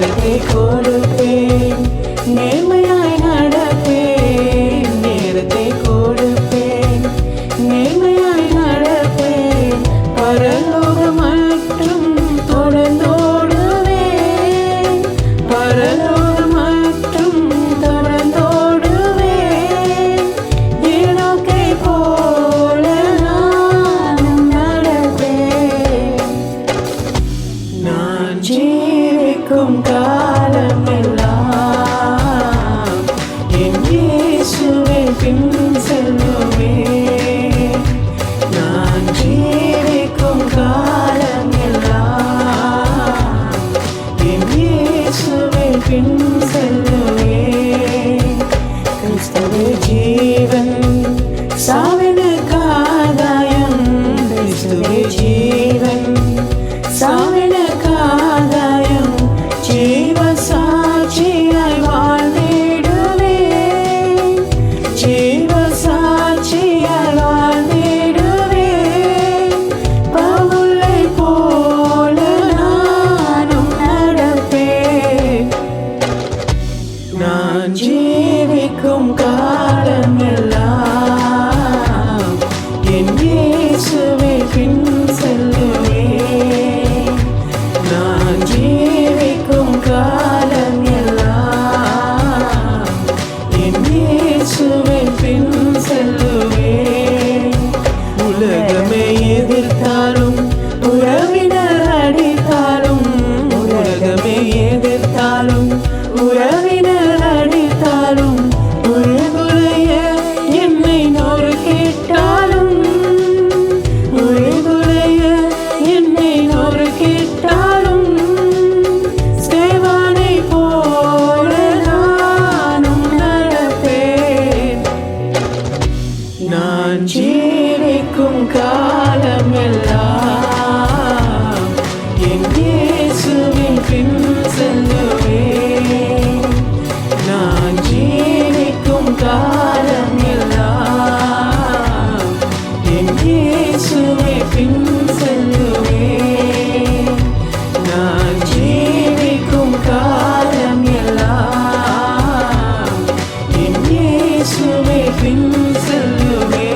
நேரத்தை கொடுப்பேன், நேர்மையாய் நடப்பேன். நேரத்தை கொடுப்பேன், நேர்மையாய் நடப்பேன். பரலோகம் மட்டும் தொடர்ந்தோடுவேன், பரலோகம் மட்டும் தொடர்ந்தோடுவேன். இலக்கை போல நானும் நடப்பேன். நான் ஜீவிக்கும் காலமெல்லாம் என் இயேசுவை பின் செல்லுவேன். நான் ஜீவிக்கும் காலமெல்லாம் என் இயேசுவை பின் செல்லுவேன். கிறிஸ்துவே ஜீவன், சாவினுக்கு ஆதாயம். கிறிஸ்துவே ஜீவன், சாவினுக்கு ஆதாயம். ஜீவ சாட்சியாய் வாழ்ந்திடுவேன், ஜீவ சாட்சியாய் வாழ்ந்திடுவேன். பவுலை போல நானும் நடப்பேன். நான் ஜீவிக்கும் காலமெல்லாம் என் இயேசுவை பின் செல்லுவேன். நான் ஜீவிக்கும் காலமெல்லாம் என் இயேசுவை பின் செல்லுவேன். உலகமே எதிர்த்தாலும், உறவினர் அடித்தாலும், உலகமே எதிர்த்தாலும், உறவினர் அடித்தாலும், உருகுலைய என்னை நொறுக்கிட்டாலும், உருகுலைய என்னை நொறுக்கிட்டாலும், ஸ்தேவானை போல நானும் நடப்பேன். நான் ஜீவிக்கும் காலமெல்லாம் என் இயேசுவின் பின் செல்லுவேன். நான் ஜீவிக்கும் காலமெல்லாம் என் இயேசுவை பின் செல்லுவேன். நான் ஜீவிக்கும் காலமெல்லாம் என் இயேசுவை பின் செல்லுவேன்.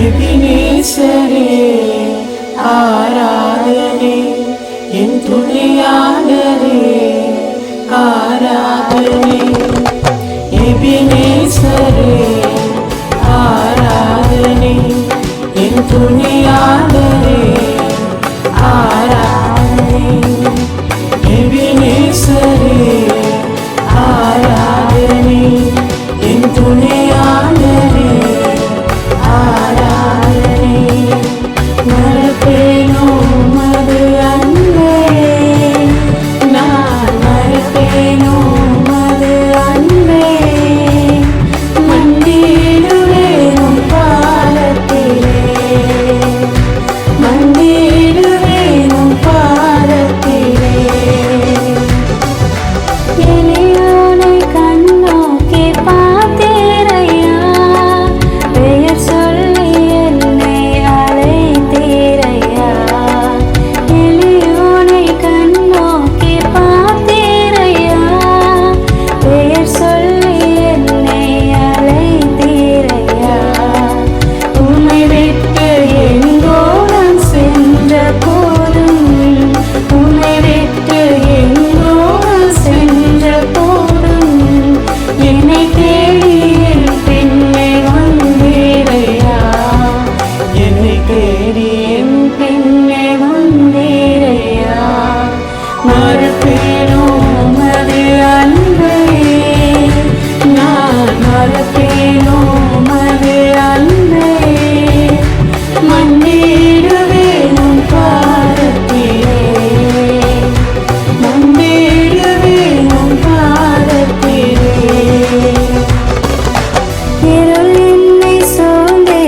எபினேசரே ஆராதனை, என் துணையாளரே ஆராதனை. எபினேசரே ஆராதனை, என் துணையாளரே ஆராதனை. எபினேசரே ஆராதனை, என் துணையாளரே ஆராதனை. நடப்பேனோ உமது அன்பே, நான் நடப்பேனோ உமது அன்பே. மண்டியிடுவேன் உம் பாதத்திலே, மண்டியிடுவேன் உம் பாதத்திலே.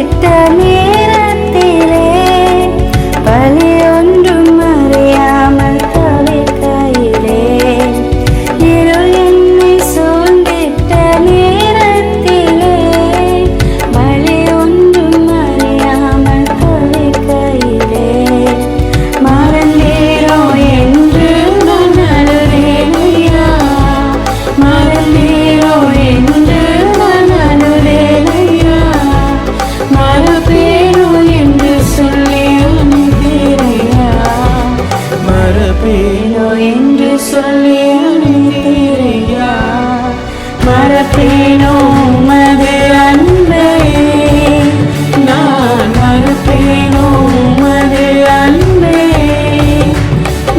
சூழ்ந்திட்ட நேரத்திலே பலி ஒன்றும் அறியாமல் தவிக்கையிலே இருள் என்னை சூழ்ந்திட்ட நேரத்திலே பலி ஒன்றும் அறியாமல் தவிக்கையிலே மறந்தேனோ என்று நான் அழுதேனையா மறந்தேனோ என்று நான் அழுதேனையா மறப்பேனோ என்று சொல்லி அனுப்பினீரையா மறப்பேனோ என்று சொல்லி அனுப்பினீரையா மறப்பேனோ உமது அன்பை நான் மறப்பேனோ உமது அன்பை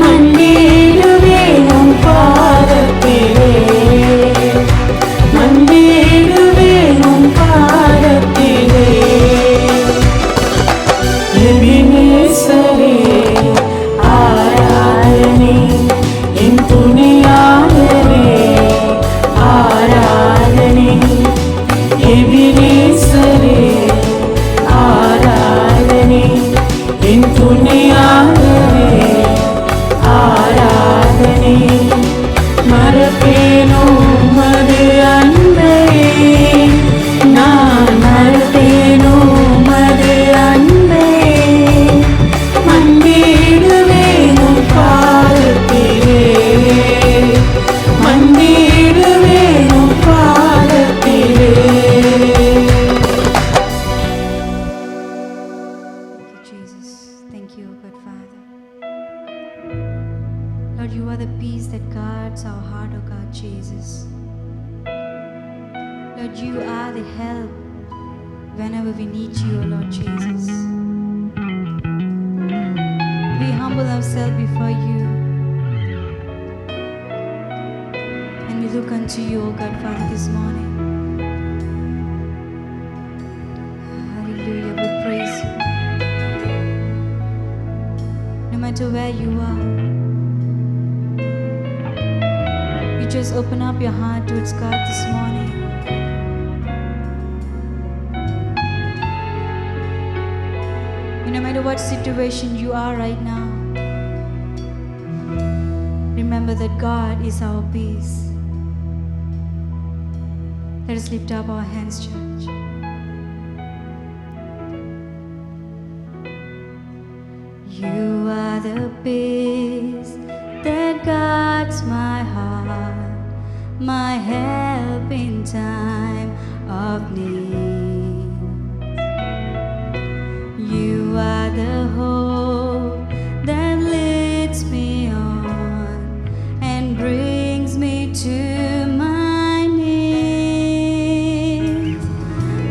மன்னிடுவேன் உம் பாதத்திலே மன்னிடுவேன் உம் பாதத்திலே எபினேசரே ஆராதனை என் துணையாளரே ஆராதனை எபினேசரே ஆராதனை என் துணையாளரே ஆராதனை மறப்பேனோ உமது அன்பை நான் மறப்பேனோ உமது அன்பை மன்னிடுவேன் உம் பாதத்திலே மன்னிடுவேன் உம் பாதத்திலே. Jesus, thank you, good Father. Lord, you are the peace that guards our heart, oh God, Jesus. Lord, you are the help whenever we need you, oh Lord Jesus. We humble ourselves before you and we look unto you, oh God, Father, this morning. Hallelujah, we praise you. No matter where you are, you just open up your heart towards God this morning. No matter what situation you are right now, remember that God is our peace. Let us lift up our hands, church. You are the peace that guards my heart, my help in time of need. You are the hope that leads me on and brings me to my knees.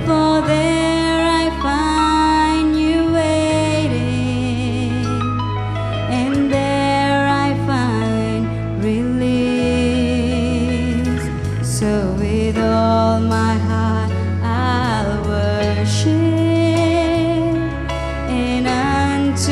For there I find you waiting, and there I find release. So with all my heart I'll worship, and unto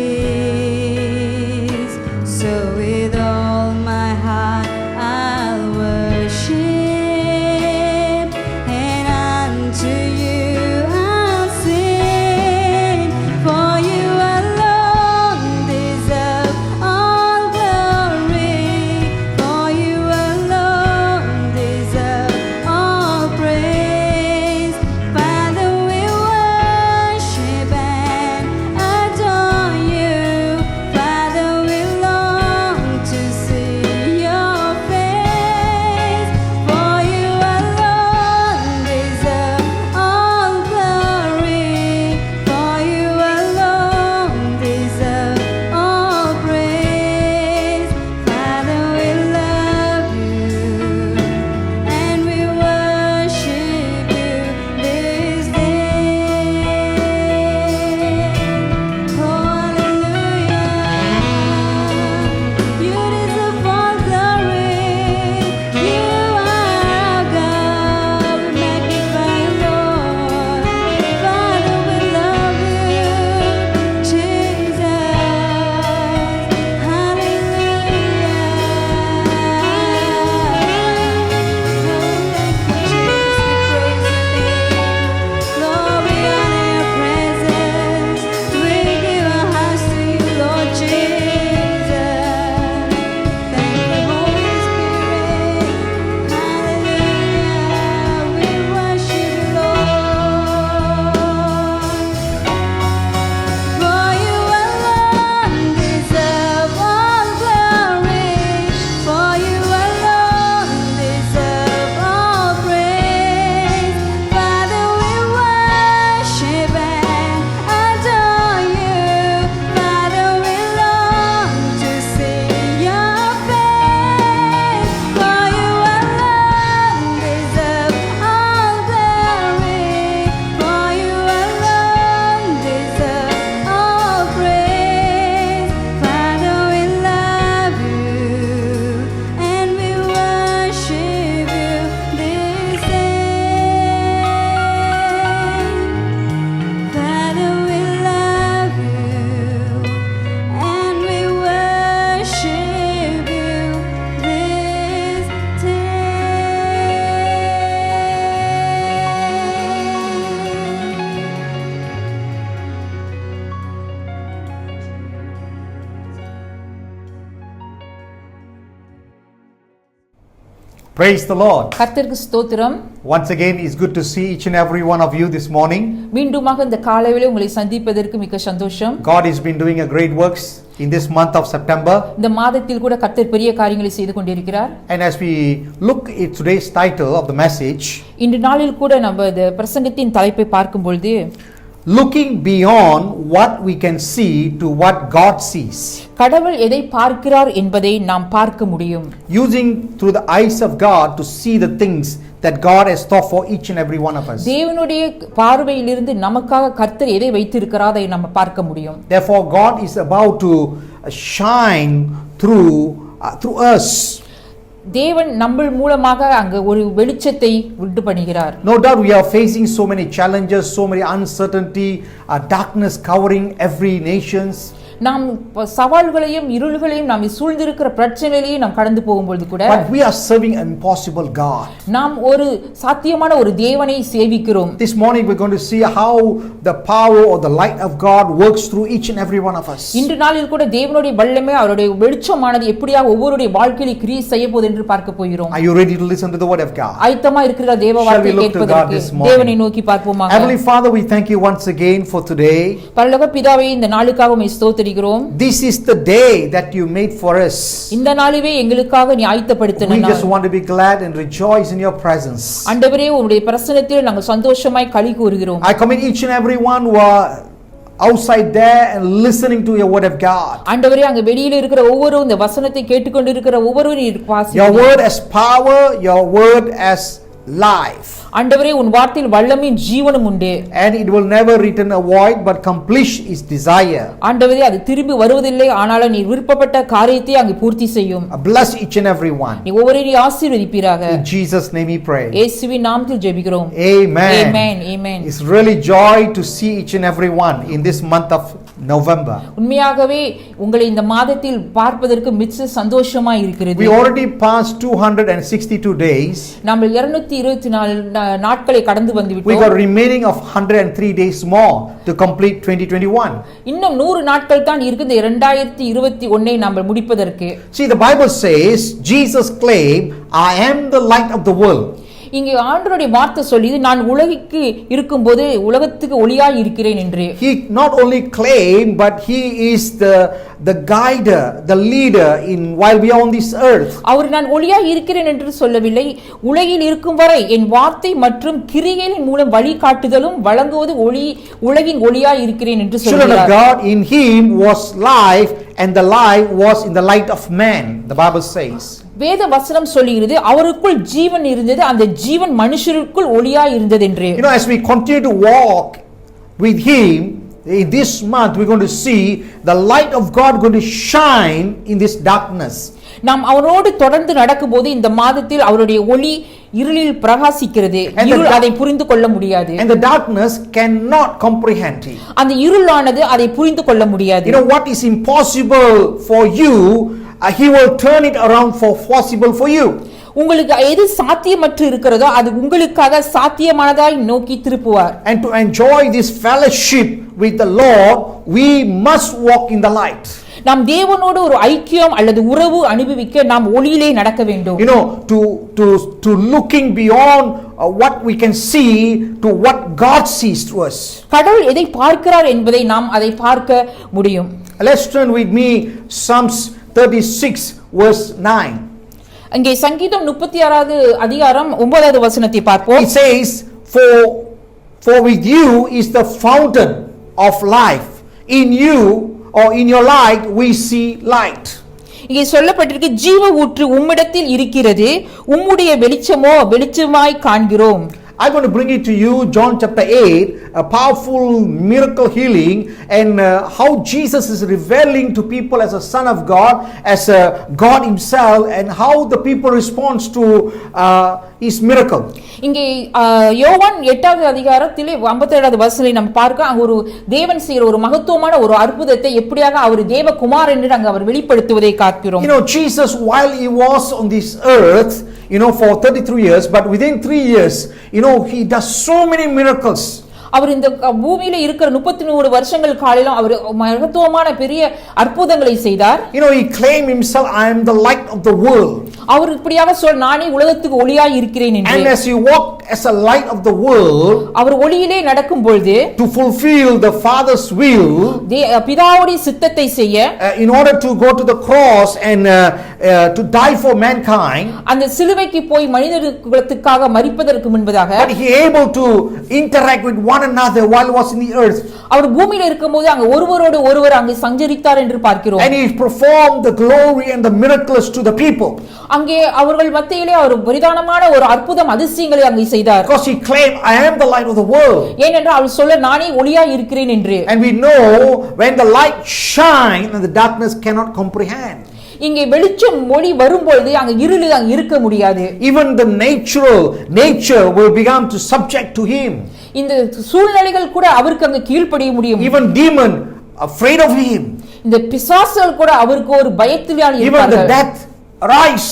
praise. So with all my heart I'll worship, and unto you I'll sing. For you alone deserve all glory. For you alone deserve all praise. Father, we worship and adore you. Father, we long to see your face. For you alone deserve all glory. For you alone deserve all praise. Father, we love you and we worship you this day. Oh, hallelujah. You deserve all glory. You are our God. We magnify you, Lord. Father, we love you, Jesus. For you alone deserve all glory. For you alone deserve all praise. Father, we worship and adore you. Father, we long to see your face. For you alone deserve all glory. For you alone deserve all praise. Father, we love you and we worship you this day. Father, we love you and we worship you this Praise the Lord. கர்த்தருக்கு ஸ்தோத்திரம். Once again, it's good to see each and every one of you this morning. மீண்டுமாக இந்த காலையிலே உங்களை சந்திப்பதற்கு மிக்க சந்தோஷம். God has been doing a great works in this month of September. இந்த மாதத்தில் கூட கர்த்தர் பெரிய காரியங்களை செய்து கொண்டிருக்கிறார். And as we look at today's title of the message, இன்று நாளில் கூட நம்ம இந்த பிரசங்கத்தின் தலைப்பை பார்க்கும் பொழுது looking beyond what we can see to what God sees. கடவுள் எதை பார்க்கிறார் என்பதை நாம் பார்க்க முடியும். Using through the eyes of God to see the things that God has thought for each and every one of us. தேவனுடைய பார்வையிலிருந்து நமக்காக கர்த்தர் எதை வைத்திருக்கிறார் அதை நம்ம பார்க்க முடியும். Therefore, God is about to shine through us. தேவன் நம்ம மூலமாக அங்க ஒரு வெளிச்சத்தை உண்டு பண்ணுகிறார். No doubt we are facing so many challenges, so many uncertainty, darkness covering every nations. நாம் சவால்களையும் இருள்களையும் நாம் சூழ்ந்திருக்கிற பிரச்சனைகளையும் நாம் கடந்து போகும்போது கூட But we are serving an impossible God. நாம் ஒரு சாத்தியமான ஒரு தேவனை சேவிக்கிறோம். This morning we're going to see how the power or the light of God works through each and every one of us. இன்று நாளில் கூட தேவனுடைய வல்லமை அவருடைய வெளிச்சமானது எப்படியாக ஒவ்வொருடைய வாழ்க்கையில் கிரியை செய்ய போகுது என்று பார்க்க போகிறோம். Are you ready to listen to the word of God? ஆயத்தமா இருக்கிற தேவ வார்த்தையை கேட்பதற்கு தேவனை நோக்கி பார்ப்போமாக. Heavenly Father, we thank you once again for today. பரலோக பிதாவே, இந்த நாளுக்காக உம்மை ஸ்தோத்திரிக்கிறோம். This is the day that you made for us. இந்த நாளிலே எங்களுக்காக நீ ஆயத்தப்படுத்தின We நாள். just want to be glad and rejoice in your presence. ஆண்டவரே, உம்முடைய பிரசன்னத்தில் நாங்கள் சந்தோஷமாய் களி கூறுகிறோம். I commit each and every one who are outside there and listening to your word of God. ஆண்டவரே, அங்க வெளியில இருக்கிற ஒவ்வொரு இந்த வசனத்தை கேட்டுக்கொண்டிருக்கிற ஒவ்வொருவரும் வாசிங்க. Your word has power, your word has life. ஆண்டவரே, உன் வார்த்தையில் வல்லமையும் ஜீவனும் உண்டு. And it will never return a void but accomplish its desire. ஆண்டவரே, அது திரும்பி வருவதில்லை, ஆனாலும் நீ விருப்பப்பட்ட காரியத்தை அங்கே பூர்த்தி செய்யும். Bless each and every one. நீ ஒவ்வொருவரையும் ஆசீர்வதிப்பீராக. In Jesus' name we pray. இயேசுவின் நாமத்தில் ஜெபிக்கிறோம். Amen. Amen. Amen. It's really joy to see each and every one in this month of November. உண்மையாகவே உங்களை இந்த மாதத்தில் பார்ப்பதற்கு மிச்ச சந்தோஷமா இருக்கிறது. We already passed 262 days. நாம் 224 நாட்களை கடந்து வந்து We விட்டோம். got remaining of 103 days more to complete 2021. இன்னும் 100 நாட்கள் தான் இருக்கு இந்த 2021 நாம் முடிப்பதற்கு. See, the Bible says Jesus claimed, I am the light of the world. இங்கே ஆண்டவருடைய வார்த்தை சொல்லுது நான் உலகிற்கு இருக்கும்போது உலகத்துக்கு ஒளியாய் இருக்கிறேன் என்று. He not only claimed, but he is the guider, the leader in while we are on this earth. அவர் நான் ஒளியாய் இருக்கிறேன் என்று சொல்லவில்லை, உலகில் இருக்கும் வரை என் வார்த்தை மற்றும் கிரியைகளின் மூலம் வழிகாட்டுதலும் வழங்குவது உலகின் ஒளியாய் இருக்கிறேன் என்று Children of சொல்கிறார். God, in him was life, and the life was in the light of man, the Bible says. வேத வசனம் சொல்லுகிறது அவருக்குள் ஜீவன் இருந்தது, அந்த ஜீவன் மனுஷருக்குள் ஒளியாய் இருந்தது என்று. You know, as we continue to walk with him in this month, we're going to see the light of God going to shine in this darkness. நாம் அவரோடு தொடர்ந்து நடக்கும்போது இந்த மாதத்தில் அவருடைய ஒளி இருளில் பிரகாசிக்கிறது. இருள் அதை புரிந்து கொள்ள முடியாது. And the darkness cannot comprehend it. அந்த இருளானது அதை புரிந்து கொள்ள முடியாது. You know what is impossible for you, he will turn it around for possible for you. உங்களுக்கு எது சாத்தியமற்று இருக்கிறதோ அது உங்களுக்காக சாத்தியமானதாய் நோக்கி திருப்புவார். And to enjoy this fellowship with the Lord, we must walk in the light. நாம் தேவனோடு ஒரு ஐக்கியம் அல்லது உறவு அனுபவிக்க நாம் ஒளியிலே நடக்க வேண்டும். You know, to looking beyond what we can see to what God sees to us. கடவுள் எதை பார்க்கிறார் என்பதை நாம் அதை பார்க்க முடியும். Let's turn with me Psalms 36 verse 9. அங்கே சங்கீதம் 36வது அதிகாரம் 9வது வசனத்தை பார்ப்போம். It says, for with you is the fountain of life. In you or in your light we see light. இங்கே சொல்லப்பட்டிருக்கு ஜீவ ஊற்று உம்மிடத்தில் இருக்கிறது, உம்முடைய வெளிச்சமோ வெளிச்சமாய் காண்கிறோம். I'm going to bring it to you, John chapter 8, a powerful miracle healing, and how Jesus is revealing to people as a Son of God, as a God Himself, and how the people respond to His miracle. இங்கே யோவான் 8வது அதிகாரத்திலே 57வது வசனத்தை நம்ம பார்க்க அங்க ஒரு தேவன் செய்கிற ஒரு மகத்துவமான ஒரு அற்புதத்தை எப்படியாக அவர் தேவகுமார் என்று அங்க அவர் வெளிப்படுத்துவதை பார்க்கிறோம். You know, Jesus, while He was on this earth, you know, for 33 years, but within 3 years, you know, He does so many miracles. அவர் இந்த பூமியில இருக்கிற 33 வருஷங்கள் காலையிலும் அவர் மகத்துவமான பெரிய அற்புதங்களை செய்தார். You know, he claimed himself, I am the light of the world. அவர் இப்படியாக நானே உலகத்துக்கு ஒளியாய் இருக்கிறேன் என்று. And as he walked as a light of the world, அவர் ஒளியிலே நடக்கும் பொழுது to fulfill the Father's will, பிதாவுடைய சித்தத்தை செய்ய, in order to go to the cross and to die for mankind, அந்த சிலுவைக்கு போய் மனித குலத்துக்காக மரிப்பதற்கு முன்பதாக, but he able to interact with one another while he was in the earth. அவர் பூமியில இருக்கும்போது அங்க ஒருவரோடு ஒருவர் அங்கே சஞ்சரித்தார் என்று பார்க்கிறோம். And he performed the glory and the miracles to the people. அங்கே அவர்கள் மத்தியிலே அவர் பரிதானமான ஒரு அற்புதம் அதிசயங்களை அங்கே செய்தார். Because he claimed, I am the light of the world. ஏனென்றால் அவர் சொல்ல நானே ஒளியாய் இருக்கிறேன் என்று. And we know when the light shines and the darkness cannot comprehend. இங்கே வெளிச்சம் ஒளி வரும்போது அங்க இருள் அங்க இருக்க முடியாது. Even the nature will begin to subject to him. இந்த சூழ்நிலைகள் கூட அவருக்கு அங்க கீழ்ப்படிய முடியும். Even demon afraid of him. இந்த பிசாசுகள் கூட அவருக்கு ஒரு பயத்திலான Even the இருப்பார்கள். death arise.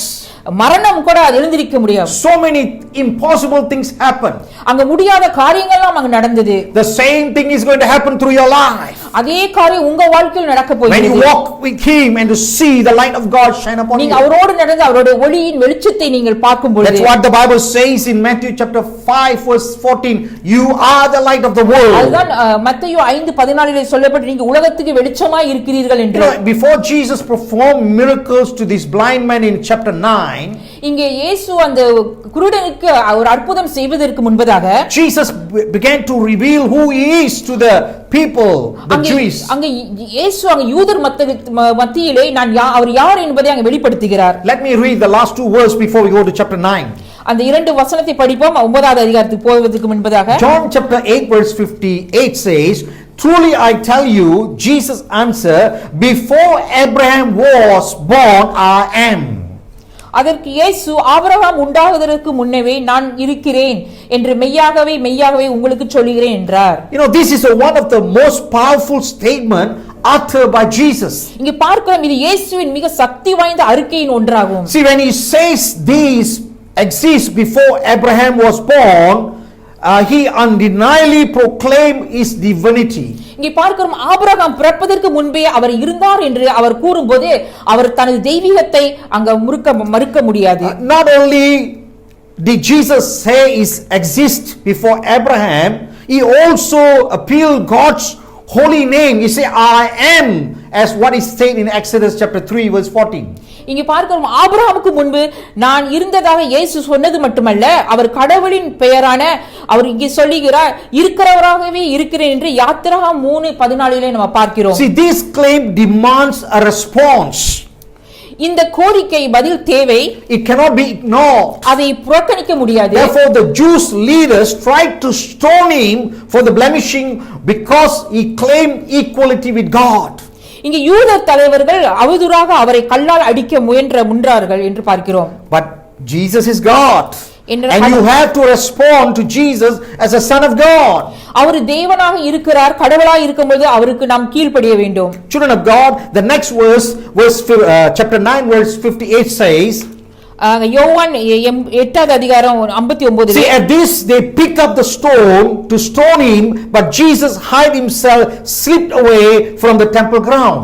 மரணம் கூட அது எழுந்திருக்க முடியாது. So many impossible things happen. அங்க முடியாத காரியங்கள்லாம் அங்க நடந்தது. The same thing is going to happen through your life. அதே காரியம் உங்க வாழ்க்கையில் நடக்க When you போகிறது. walk with him and to see the light of God shine upon நீங்க you. அவரோடு நடந்து அவருடைய ஒளியின் வெளிச்சத்தை நீங்கள் பார்க்கும் பொழுது, That's what the Bible says in Matthew chapter 5 verse 14. You are the light of the world. அதுதான் மத்தேயு 5:14 சொல்லப்பட்டு நீங்க உலகத்துக்கு வெளிச்சமாய் இருக்கிறீர்கள் You என்று. know, before Jesus performed miracles to this blind man in chapter 9, இங்கே இயேசு அந்த குருடனுக்கு ஒரு அற்புதம் செய்வதற்கு முன்பதாக Jesus began to reveal who he is to the people, the Jews. அங்க இயேசு அங்க யூதர் மத்தியிலே அவர் யார் என்பதை அங்க வெளிப்படுத்துகிறார். Let me read the last two verses before we go to chapter 9. அந்த இரண்டு வசனத்தை படிப்போம் 9வது அதிகாரத்துக்கு போவதற்கு முன்பதாக. John chapter 8 verse 58 says, Truly I tell you, Jesus answered, before Abraham was born, I am. அதற்கு இயேசு ஆபிரகாம் உண்டாகுவதற்கு முன்னவே நான் இருக்கிறேன் என்று மெய்யாகவே மெய்யாகவே உங்களுக்கு சொல்லுகிறேன் என்றார். You know, this is one of the most powerful statement uttered by Jesus. இங்கே பார்க்கிறோம், இது இயேசுவின் மிக சக்தி வாய்ந்த அறிக்கையின் ஒன்றாகும். See, when he says these exist before Abraham was born, he undeniably proclaimed his divinity. இங்கே பார்க்கிறோம், ஆபிரகாம் பிறப்பதற்கு முன்பே அவர் இருந்தார் என்று அவர் கூறும்போது அவர் தனது தெய்வீகத்தை அங்க மறுக்க முடியாது. Not only did Jesus say he exist before Abraham, he also appealed God's holy name. He said, I am, as what is said in Exodus chapter 3 verse 14. இங்கே பார்க்கிறோம், ஆபிரகாமுக்கு முன்பு நான் இருந்ததாக இயேசு சொன்னது மட்டுமல்ல, அவர் கடவுளின் பெயரான அவர் இங்கே சொல்லுகிறார், இருக்கிறவராகவே இருக்கிறேன் என்று யாத்திராகமம் 3:14 நம்ம பார்க்கிறோம். See, this claim demands a response. இந்த கோரிக்கை பதில் தேவை. It cannot be ignored. அதை புறக்கணிக்க முடியாது. Therefore the Jews leaders tried to stone him for the blemishing because he claimed equality with God. இங்கே யூத தலைவர்கள் அவதூறாக அவரை கல்லால் அடிக்க முயன்றார்கள் என்று பார்க்கிறோம். But Jesus is God. And you have to respond to Jesus as a son of God. அவர் தேவனாக இருக்கிறார், கடவுளாக இருக்கும்போது அவருக்கு நாம் கீழ்ப்படிய வேண்டும். Children of God, the next chapter 9 verse 58 says, யோவான் 8வது அதிகாரம் 59. See, at this they picked up the stone to stone him, but Jesus hid himself, slipped away from the temple ground.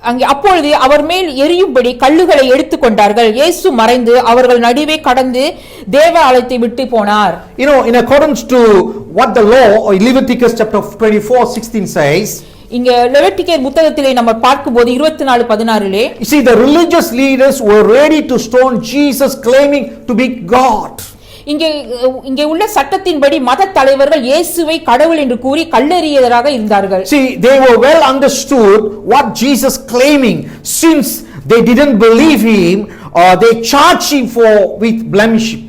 அங்கே அப்பொழுது அவர் மேல் எரியும்படி கல்லுகளை எடுத்துக்கொண்டார்கள். இயேசு மறைந்து அவர்கள் நடுவே கடந்து தேவாலயத்தை விட்டு போனார். You know, in accordance to what the law or Leviticus chapter 24:16 says, இங்க லெவிட்டிகேயர் புத்தகத்திலே நம்ம பார்க்கும்போது 24:16 you see, the religious leaders were ready to stone Jesus, claiming to be God. இங்கே உள்ள சட்டத்தின்படி மத தலைவர்கள் இயேசுவை கடவுள் என்று கூறி கல்லெறியதாக இருந்தார்கள். See, they were well understood what Jesus claiming, since they didn't believe him, they charged him with blemishing.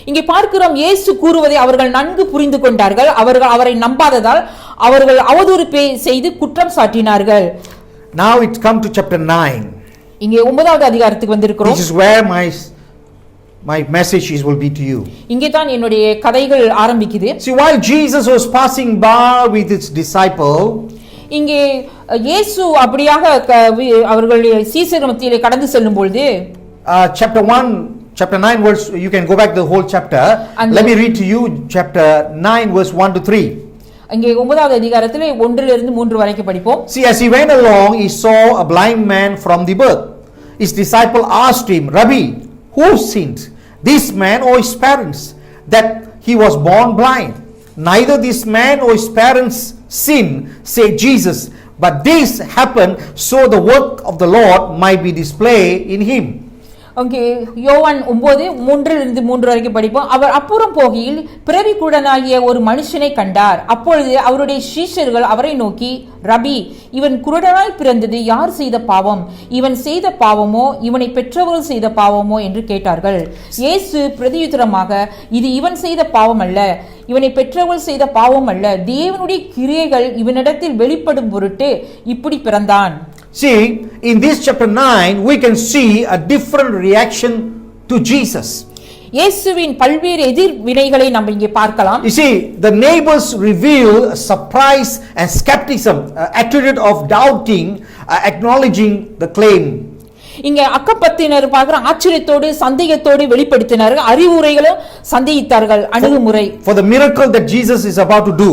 இங்கே பார்க்கிறோம், இயேசு கூறுவதை அவர்கள் நன்கு புரிந்து கொண்டார்கள். அவர்கள் அவரை நம்பாததால் அவர்கள் அவதூறு செய்து குற்றம் சாட்டினார்கள். Now it come to chapter 9. இங்கே 9வது அதிகாரத்துக்கு வந்திருக்கிறோம். This is where my message will be to you. இங்கே தான் என்னுடைய கதைகள் ஆரம்பிக்குது. See, while Jesus was passing by with his disciple, இங்கே இயேசு அப்படியாக அவர்களுடைய சீசர்கள் மத்தியிலே கடந்து செல்லும் பொழுது chapter 9 verse, you can go back the whole chapter. Let me read to you chapter 9 verse 1 to 3. இங்கே 9வது அதிகாரத்திலே 1 லிருந்து 3 வரைக்கும் படிப்போம். See, as he went along, he saw a blind man from the birth. His disciple asked him, Rabbi, who sinned, this man or his parents, that he was born blind? Neither this man or his parents sinned, said Jesus, but this happened so the work of the Lord might be displayed in him. அங்கே யோவான் 9:3 வரைக்கும் படிப்போம். அவர் அப்புறம் போகையில் பிறவி குருடனாகிய ஒரு மனுஷனை கண்டார். அப்பொழுது அவருடைய சீஷர்கள் அவரை நோக்கி, ரபி, இவன் குருடனாய் பிறந்தது யார் செய்த பாவம்? இவன் செய்த பாவமோ இவனை பெற்றவர்கள் செய்த பாவமோ என்று கேட்டார்கள். இயேசு பிரதியுத்தரமாக, இது இவன் செய்த பாவம் அல்ல, இவனை பெற்றவர்கள் செய்த பாவம் அல்ல, தேவனுடைய கிரியைகள் இவனிடத்தில் வெளிப்படும் பொருட்டு இப்படி பிறந்தான். See, in this chapter 9 we can see a different reaction to Jesus. இயேசுவின் பல்வேறு எதிர்வினைகளை நாம் இங்கே பார்க்கலாம். You see, the neighbors reveal surprise and skepticism, attitude of doubting, acknowledging the claim. இங்கே அக்கப்பத்தினர் பார்க்கிற ஆச்சரியத்தோடு சந்தேகத்தோடு வெளிப்படுத்தினார்கள். அறிவுரைகளும் சந்தேகித்தார்கள். அணுகுமுறை for the miracle that Jesus is about to do.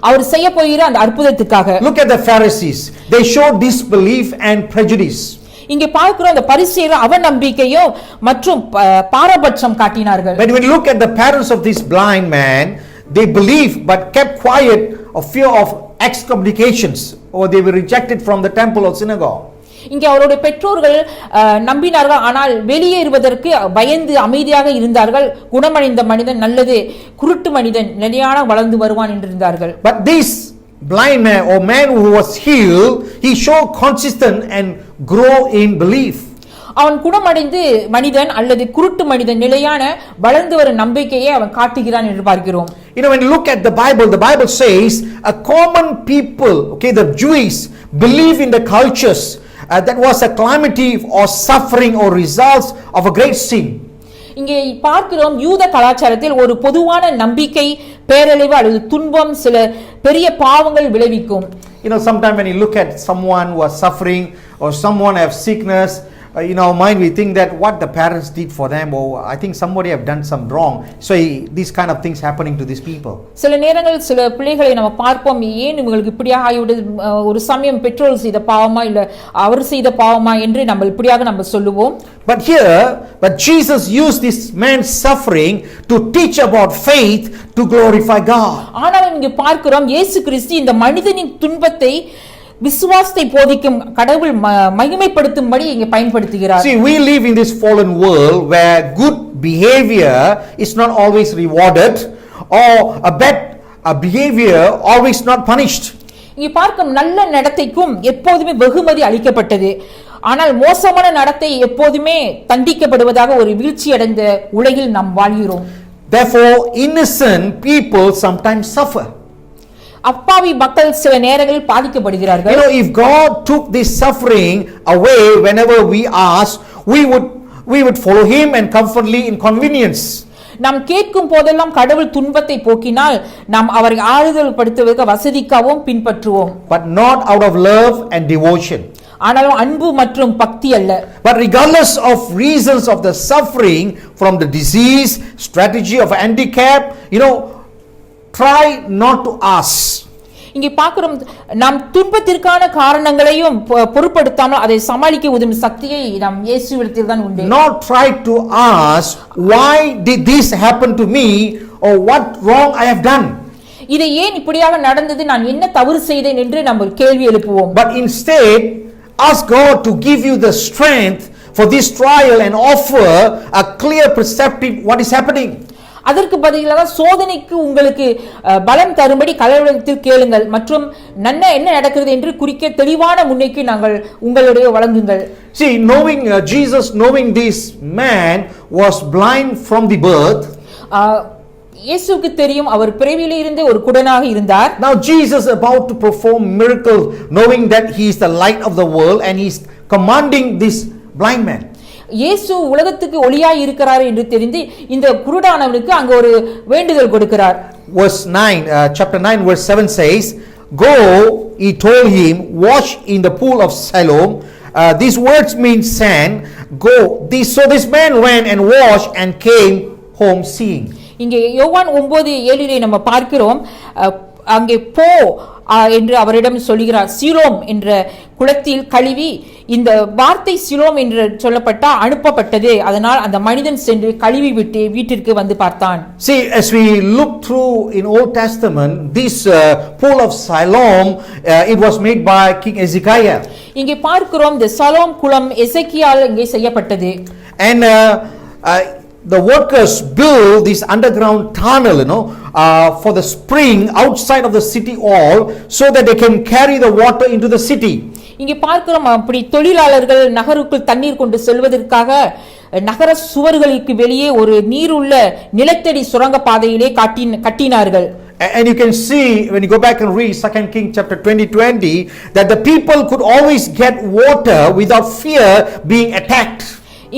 அவர் செய்ய போகிற அந்த அற்புதத்துக்காக. Look at the Pharisees. They showed disbelief and prejudice. இங்கே பார்க்கிறோம், அந்த பரிசேயர்கள் அவநம்பிக்கையும் மற்றும் பாரபட்சம் காட்டினார்கள். But when you look at the parents of this blind man, they believed but kept quiet of fear of excommunications, or they were rejected from the temple or synagogue. இங்கே அவருடைய பெற்றோர்கள் நம்பினார்கள், ஆனால் வெளியேறுவதற்கு பயந்து அமைதியாக இருந்தார்கள். குணமடைந்த மனிதன் நல்லது, குருட்டு மனிதன் நிலையான வளர்ந்து வருவான் என்று இருந்தார்கள். But this blind man or man who was healed, he showed consistent and grow in belief. அவன் குணமடைந்து மனிதன் அல்லது குருட்டு மனிதன் நிலையான வளர்ந்து வரும் நம்பிக்கையை அவன் காட்டுகிறான் என்று பார்க்கிறோம். You know, when you look at the Bible says a common people, okay, the Jews believe in the cultures that was a calamity or suffering or results of a great sin. இங்கே பார்க்கிறோம் யூத கலாச்சாரத்தில் ஒரு பொதுவான நம்பிக்கை பேரழிவு அல்லது துன்பம் சில பெரிய பாவங்கள் விளைவிக்கும். Sometimes when you look at someone who is suffering or someone have sickness, in our mind we think that what the parents did for them, or I think somebody have done some wrong, so these kind of things happening to these people. சில நேரங்களில் சில பிள்ளைகளை நம்ம பார்ப்போம், ஏன் இவங்களுக்கு இப்படியாக ஆகிவிட்டது, ஒரு சமயம் பெற்றோர் செய்த பாவமா இல்ல அவர் செய்த பாவமா என்று நம்ம இப்படியாக நம்ம சொல்லுவோம். But Jesus used this man's suffering to teach about faith to glorify God. ஆனாலும் இங்கே பார்க்கிறோம் இயேசு கிறிஸ்து இந்த மனிதனின் துன்பத்தை விசுவாசத்தை போதிக்கும் கடவுள் மகிமைப்படுத்தும்படி இங்கே பயன்படுத்துகிறார். See, we live in this fallen world where good behavior is not always rewarded or a bad behavior always not punished. இங்கே பார்க்கும் நல்ல நடத்தைக்கும் எப்போதுமே வெகுமதி அளிக்கப்பட்டது, ஆனால் மோசமான நடத்தை எப்போதுமே தண்டிக்கப்படுவதாக ஒரு வீழ்ச்சி அடைந்த உலகில் நாம் வாழ்கிறோம். Therefore, innocent people sometimes suffer. அப்பாவி மக்கள் சில நேரங்களில் பாதிக்கப்படுகிறார்கள். If God took this suffering away whenever we ask, we would follow him and comfortably in convenience. நாம் கேட்கும் போதெல்லாம் கடவுள் துன்பத்தை போக்கினால் நாம் அவரை ஆறுதல் படுத்துவதற்கு வசதிக்காகவும் பின்பற்றுவோம். But not out of love and devotion. ஆனாலும் அன்பு மற்றும் பக்தி அல்ல. But regardless of reasons of the suffering from the disease, strategy of handicap, try not to ask. இங்கே பார்க்கிறோம், நாம் துன்பத்திற்கான காரணங்களையும் பொருட்படுத்தாமல் அதை சமாளிக்க உதவும் சக்தியை நாம் இயேசுவிடத்தில் தான் உண்டு. Not try to ask why did this happen to me or what wrong I have done. இது ஏன் இப்படியாக நடந்தது, நான் என்ன தவறு செய்தேன் என்று நம்ம கேள்வி எழுப்புவோம். But instead ask God to give you the strength for this trial and offer a clear perspective what is happening. அதற்கு பதிலாக சோதனைக்கு உங்களுக்கு பலம் தரும்படி கடவுளிடத்தில் கேளுங்கள் மற்றும் என்ன நடக்கிறது என்று குறிக்க தெளிவான முன்னைக்கு நாங்கள் உங்களுடைய வழங்குங்கள். See, knowing Jesus, knowing this man was blind from the birth. இயேசுவுக்கு தெரியும் அவர் பிறவியிலே இருந்தே ஒரு குருடனாக இருந்தார். Now Jesus about to perform miracles, knowing that he is the light of the world and he is commanding this blind man. இயேசு உலகத்துக்கு ஒளியாய் இருக்கிறார் என்று தெரிந்து இந்த குருடானவனுக்கு அங்க ஒரு வேண்டுதல் கொடுக்கிறார். Verse 9, chapter 9 verse 7 says, "Go," he told him, "wash in the pool of Siloam." These words mean sand. Go. So this man went and washed and came home seeing. இங்கே யோவான் 9:7 நம்ம பார்க்கிறோம், அங்கே போ என்று அவரிடம் சொல்கிறார். சிலோம் என்ற குளத்தில் கழுவி, இந்த வார்த்தை சிலோம் என்று சொல்லப்பட்ட அனுப்பப்பட்டது, அதனால் அந்த மனிதன் சென்று கழுவி விட்டு வீட்டிற்கு வந்து பார்த்தான். See, as we look through in Old Testament, this pool of Siloam, it was made by King Hezekiah. இங்கே பார்க்கிறோம் இந்த சலோம் குளம் எசேக்கியால் இங்கே செய்யப்பட்டது. And the workers built this underground tunnel, for the spring outside of the city wall, so that they can carry the water into the city. இங்கே பார்க்கிறோம், அப்படி தொழிலாளர்கள் நகருக்குள் தண்ணீர் கொண்டு செல்வதற்காக நகர சுவர்களுக்கு வெளியே ஒரு நீருள்ள நிலத்தடி சுரங்க பாதையிலே கட்டினார்கள். And you can see when you go back and read 2 Kings chapter 20 that the people could always get water without fear being attacked.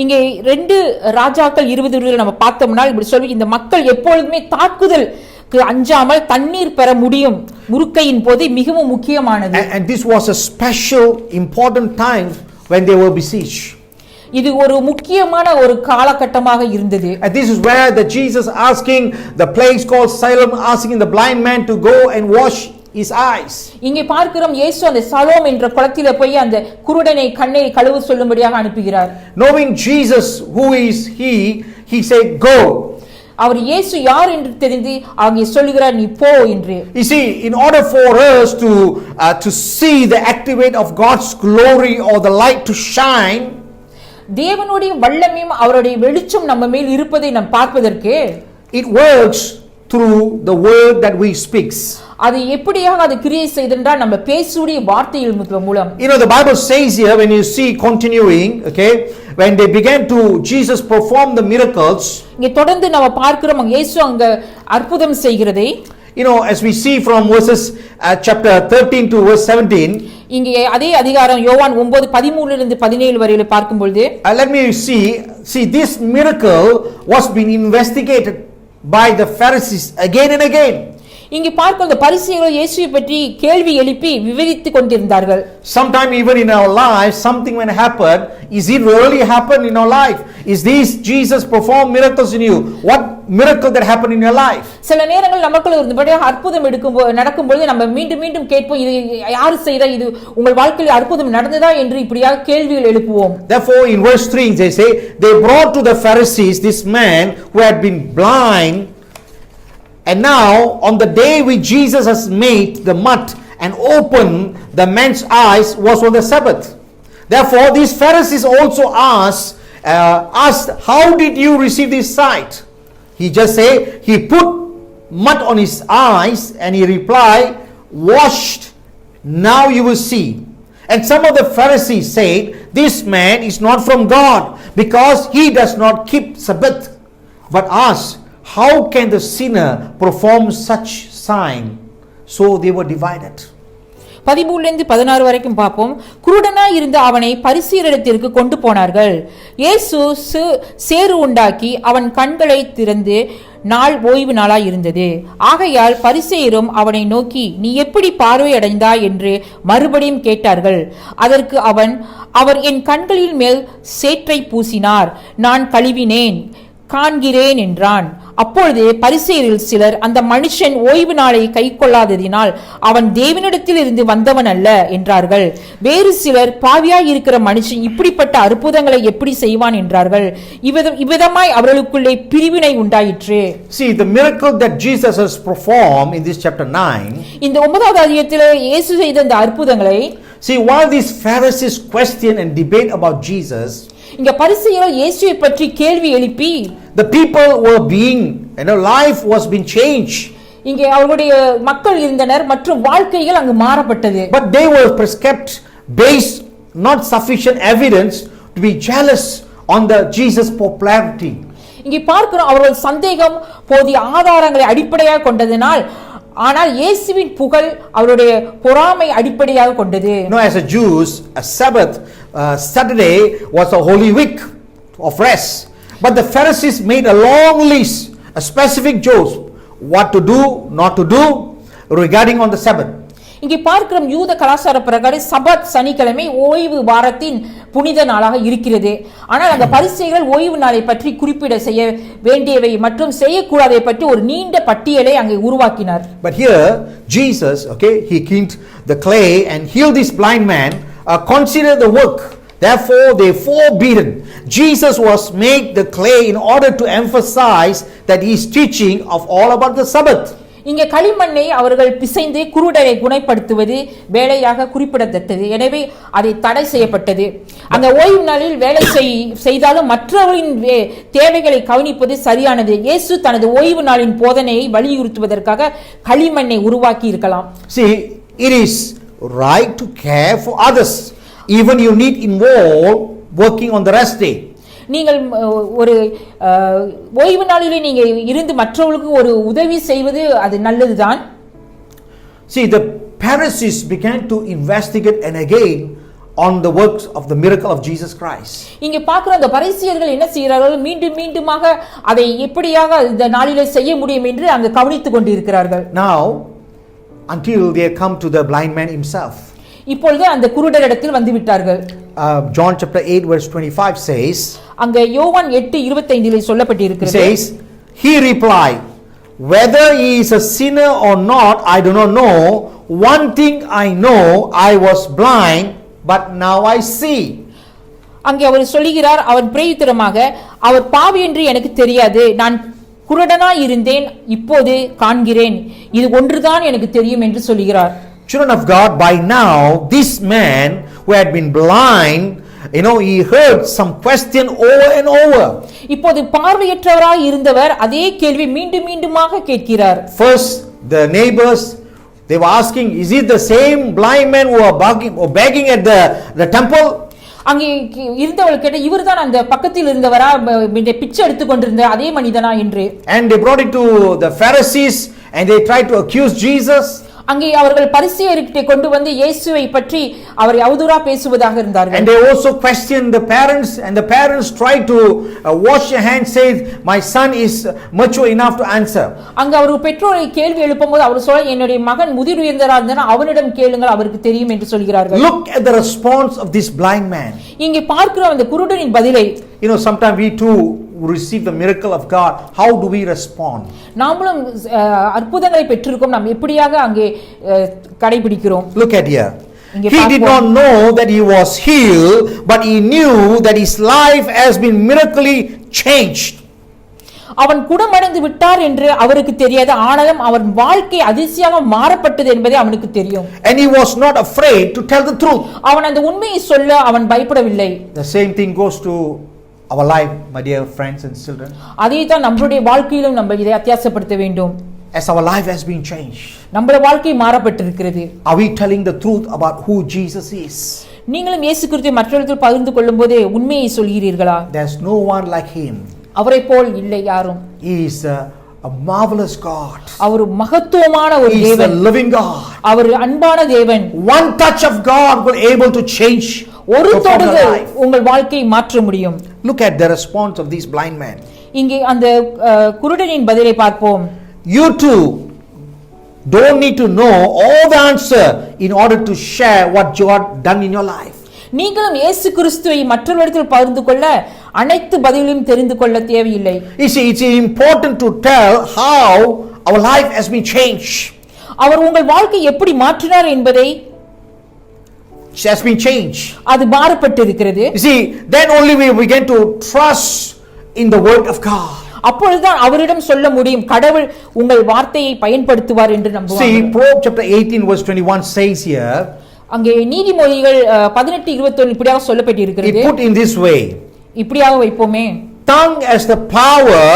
இங்கே 2 ராஜாக்கள் 20 நம்ம பார்த்தோம்னா இப்படி சொல்லி, இந்த மக்கள் எப்பொழுதுமே தாக்குதலுக்கு அஞ்சாமல் தண்ணீர் பெற முடியும். முறுக்கையின் போது மிகவும் முக்கியமானது. And this was a special important time when they were besieged. இது ஒரு முக்கியமான ஒரு காலகட்டமாக இருந்தது. And this is where the Jesus asking the place called Siloam, asking the blind man to go and wash his eyes. இங்கே பார்க்கிறோம், இயேசு அந்த சலோம் என்ற குளத்திலே போய் அந்த குருடனை கண்ணை கழுவ சொல்லும்படியாக அனுப்புகிறார். Knowing Jesus who is he said go. அவர் இயேசு யார் என்று தெரிந்து அங்கே சொல்லுகிறார், நீ போ என்று. You see, in order for us to see the activate of God's glory or the light to shine, தேவனுடைய வல்லமையும் அவருடைய வெளிச்சம் நம்ம மேல் இருப்பதை நாம் பார்ப்பதற்கு, it works through the word that we speaks. அது எப்படியாக அது கிரியை செய்தென்றால் நம்ம பேசுடைய வார்த்தையின் மூலம். The Bible says here, when you see continuing, okay, when they began to Jesus perform the miracles, இங்கே தொடர்ந்து நம்ம பார்க்கிறோம் இயேசு அங்க அற்புதம் செய்கிறதை. You know, as we see from verses chapter 13 to verse 17, இங்கே அதே அதிகாரம் யோவான் 9:13 இருந்து 17 வரையில பார்க்கும் பொழுது let me see this miracle was being investigated by the Pharisees again and again. இங்கே பார்க்கும் அந்த பரிசேயர்கள் இயேசுவை பற்றி கேள்வி எழுப்பி விவரித்துக் கொண்டிருந்தார்கள். Sometime even in our life, something when happen, is it really happened in our life? Is this Jesus perform miracles in you? What miracle that happened in your life? சில நேரங்கள் நமக்குள்ள இருந்தபடி அற்புதம் நடக்கும்போது நம்ம மீண்டும் மீண்டும் கேட்போம், இது யார் செய்தா, இது உங்கள் வாழ்க்கையில் அற்புதம் நடந்ததா என்று இப்படியாக கேள்விகள் எழுப்புவோம். Therefore in verse 3 they say, they brought to the Pharisees this man who had been blind, and now on the day which Jesus has made the mud and opened the man's eyes was on the Sabbath. Therefore these Pharisees also asked, how did you receive this sight? He just say, he put mud on his eyes, and he replied, washed, now you will see. And some of the Pharisees said, this man is not from God, because he does not keep Sabbath. But asked, how can the sinner perform such sign? So they were divided. 13-16 வரைக்கும் பார்ப்போம். குருடனாய் இருந்த அவனை பரிசேயரிடத்திற்கு கொண்டு போனார்கள். இயேசு சேறு உண்டாக்கி அவன் கண்களை திறந்து நாள் ஓய்வு நாளாய் இருந்தது. ஆகையால் பரிசேயரும் அவனை நோக்கி, நீ எப்படி பார்வை அடைந்தாய் என்று மறுபடியும் கேட்டார்கள். அதற்கு அவர் என் கண்களின் மேல் சேற்றை பூசினார், நான் கழுவினேன், காண்கிறேன் என்றான். அப்பொழுது பரிசேயரில் சிலர், அந்த மனுஷன் ஓய்வு நாளை கை கொள்ளாததினால் அவன் தேவனிடத்தில் இருந்து வந்தவன் அல்ல என்றார்கள். வேறு சிலர், பாவியாய் இருக்கிற மனுஷன் இப்படிப்பட்ட அற்புதங்களை எப்படி செய்வான் என்றார்கள். இவ்விதமாய் அவர்களுக்குள்ளே பிரிவினை உண்டாயிற்று. See, the miracle that Jesus has performed in this chapter 9, இந்த 9வது அதிகாரத்தில் இயேசு செய்த இந்த அற்புதங்களை, see, while these Pharisees question and debate about Jesus, இங்க பரிசேயர்கள் இயேசுவை பற்றி கேள்வி எழுப்பி, the people were being, life was being changed. இங்கே அவருடைய மக்கள் இருந்தனர் மற்றும் வாழ்க்கைகள் அங்கு மாறப்பட்டது. But they were kept based not sufficient evidence to be jealous on the Jesus popularity. இங்கே பார்க்கிறோம், அவர்கள் சந்தேகம் போதிய ஆதாரங்களை அடிப்படையாக கொண்டதனால், ஆனால் இயேசுவின் புகழ் அவருடைய பொறாமை அடிப்படையாக கொண்டது. As a Jews, a Sabbath, Saturday was a holy week of rest. But the Pharisees made a long list, a specific jokes, what to do, not to do regarding on the Sabbath. இங்கே பார்க்கிறோம், யூத கலாச்சார பிரகாரம் சபத் சனிக்கிழமை ஓய்வு வாரத்தின் புனித நாளாக இருக்கிறது. ஆனால் அந்த பரிசேயர்கள் ஓய்வு நாளை பற்றி குறிப்பிட செய்ய வேண்டியவை மற்றும் செய்யக்கூடாதவை பற்றி ஒரு நீண்ட பட்டியலை அங்கே உருவாக்கினார். But here Jesus, he cleaned the clay and healed this blind man. Consider the work. Therefore they forbidden. Jesus was made the clay in order to emphasize that he is teaching of all about the Sabbath. இங்கே களிமண்ணை அவர்கள் பிசைந்து குருடரை குணப்படுத்துவது வேலையாக குறிப்பிடத்தக்கது. எனவே அதை தடை செய்யப்பட்டது. அந்த ஓய்வு நாளில் வேலை செய்தாலும் மற்றவர்களின் தேவைகளை கவனிப்பது சரியானது. இயேசு தனது ஓய்வு நாளின் போதனையை வலியுறுத்துவதற்காக களிமண்ணை உருவாக்கி இருக்கலாம். See, it is right to care for others, even you need involve working on the rest day. நீங்கள் ஒரு ஓய்வு நாளிலே நீங்க இருந்து மற்றவர்களுக்கு ஒரு உதவி செய்வது அது நல்லதுதான். See, the Pharisees began to investigate and again on the works of the miracle of Jesus Christ. இங்க பார்க்கிற அந்த பரிசேயர்கள் என்ன செய்கிறார்கள், மீண்டும் மீண்டுமாக அதை எப்படியாக இந்த நாளிலே செய்ய முடியும் என்று அங்க கவனித்துக் கொண்டிருக்கிறார்கள். Now until they come to the blind man himself. இப்பொழுது அந்த குருடரிடத்தில் வந்து விட்டார்கள். John chapter 8 verse 25 says, அங்க யோவான் 8:25 சொல்லப்பட்டிருக்கிறது. Says, he replied, whether he is a sinner or not I do not know. One thing I know, I was blind but now I see. அங்கே அவர் சொல்லுகிறார், அவர் பிரயுத்தரமாக, அவர் பாவி என்று எனக்கு தெரியாது, நான் குருடனாய் இருந்தேன், இப்போது காண்கிறேன், இது ஒன்றுதான் எனக்கு தெரியும் என்று சொல்லுகிறார். Children of God, by now this man who had been blind, he heard some question over and over. இப்போது பார்வையற்றவராய் இருந்தவர் அதே கேள்வி மீண்டும் மீண்டுமாக கேட்கிறார். First the neighbors, they were asking, is it the same blind man who are begging at the temple? அங்கே இருந்தவர்கள் கேட்ட, இவர்தான் அந்த பக்கத்தில் இருந்தவரா பிச்சை எடுத்துக் கொண்டிருந்த அதே மனிதனா என்று. And they brought it to the Pharisees, and they tried to accuse Jesus. அங்கே அவர்கள் பரிசேயர்கிட்ட கொண்டு வந்து இயேசுவை பற்றி அவரை அவதூறா பேசுவதாக இருந்தார்கள். And they also questioned the parents, and the parents tried to wash their hands, said, my son is mature enough to answer. அங்க அவர் பெற்றோரை கேள்வி எழுப்பும்போது அவர் சொல்ல, என்னுடைய மகன் முதிர்வயதா இருந்தா அவனிடம் கேளுங்கள், அவருக்கு தெரியும் என்று சொல்கிறார்கள். Look at the response of this blind man. இங்கே பார்க்கிறோம் அந்த குருடனின் பதிலை. Sometimes we too receive the miracle of God. How do we respond? நாமளும் அற்புதங்களை பெற்றிருக்கோம், நாம் எப்படியாக அங்கே கடைபிடிக்கிறோம்? Look at here. He did not know that he was healed, but he knew that his life has been miraculously changed. அவன் குணமடைந்து விட்டார் என்று அவருக்கு தெரியாது, ஆனாலும் அவன் வாழ்க்கை அதிசயமாக மாறப்பட்டது என்பதை அவனுக்கு தெரியும். And he was not afraid to tell the truth. அவன் அந்த உண்மையை சொல்ல அவன் பயப்படவில்லை. The same thing goes to our life, my dear friends and children. அதே தான் நம்மளுடைய வாழ்க்கையிலும் நம்ம இதை அத்தியாசப்படுத்த வேண்டும். As our life has been changed, நம்முடைய வாழ்க்கை மாறப்பட்டிருக்கிறது. are we telling the truth about who Jesus is? நீங்களும் இயேசு கிறிஸ்துவை மற்றவர்களுக்கு பகிர்ந்து கொள்ளும்போது உண்மையை சொல்கிறீர்களா? There's no one like him. அவரை போல் இல்லை யாரும். He is a marvelous God. அவர் மகத்துவமான ஒரு He is தேவன். the living God. அவர் அன்பான தேவன். One touch of God will able to change ஒரு your தொடுதல் life. உங்கள் வாழ்க்கையை மாற்ற முடியும். Look at the response of this blind man. இங்கே அந்த குருடனின் பதிலை பார்ப்போம். You too don't need to know all the answer in order to share what God done in your life. நீங்களும் இயேசு கிறிஸ்துவை மற்றவர்களிடத்தில் பகிர்ந்து கொள்ள அனைத்து பதிலையும் தெரிந்து கொள்ள தேவையில்லை. You see, it's important to tell how our life has been changed. அவர் உங்கள் வாழ்க்கை எப்படி மாற்றினார் என்பதை It has been changed. அது மாறப்பட்டிருக்கிறது. You see, then only we begin to trust in the word of God. அப்பொழுதுதான் அவரிடம் சொல்ல முடியும், கடவுள் உங்கள் வார்த்தையை பயன்படுத்துவார் என்று நம்புவாங்க. See, Proverbs chapter 18 verse 21 says here, அங்கே நீதிமொழிகள் 18:21 இப்படியாக சொல்லப்பட்டிருக்கிறது. he put in this way, இப்படியாக வைப்போமே, tongue has the power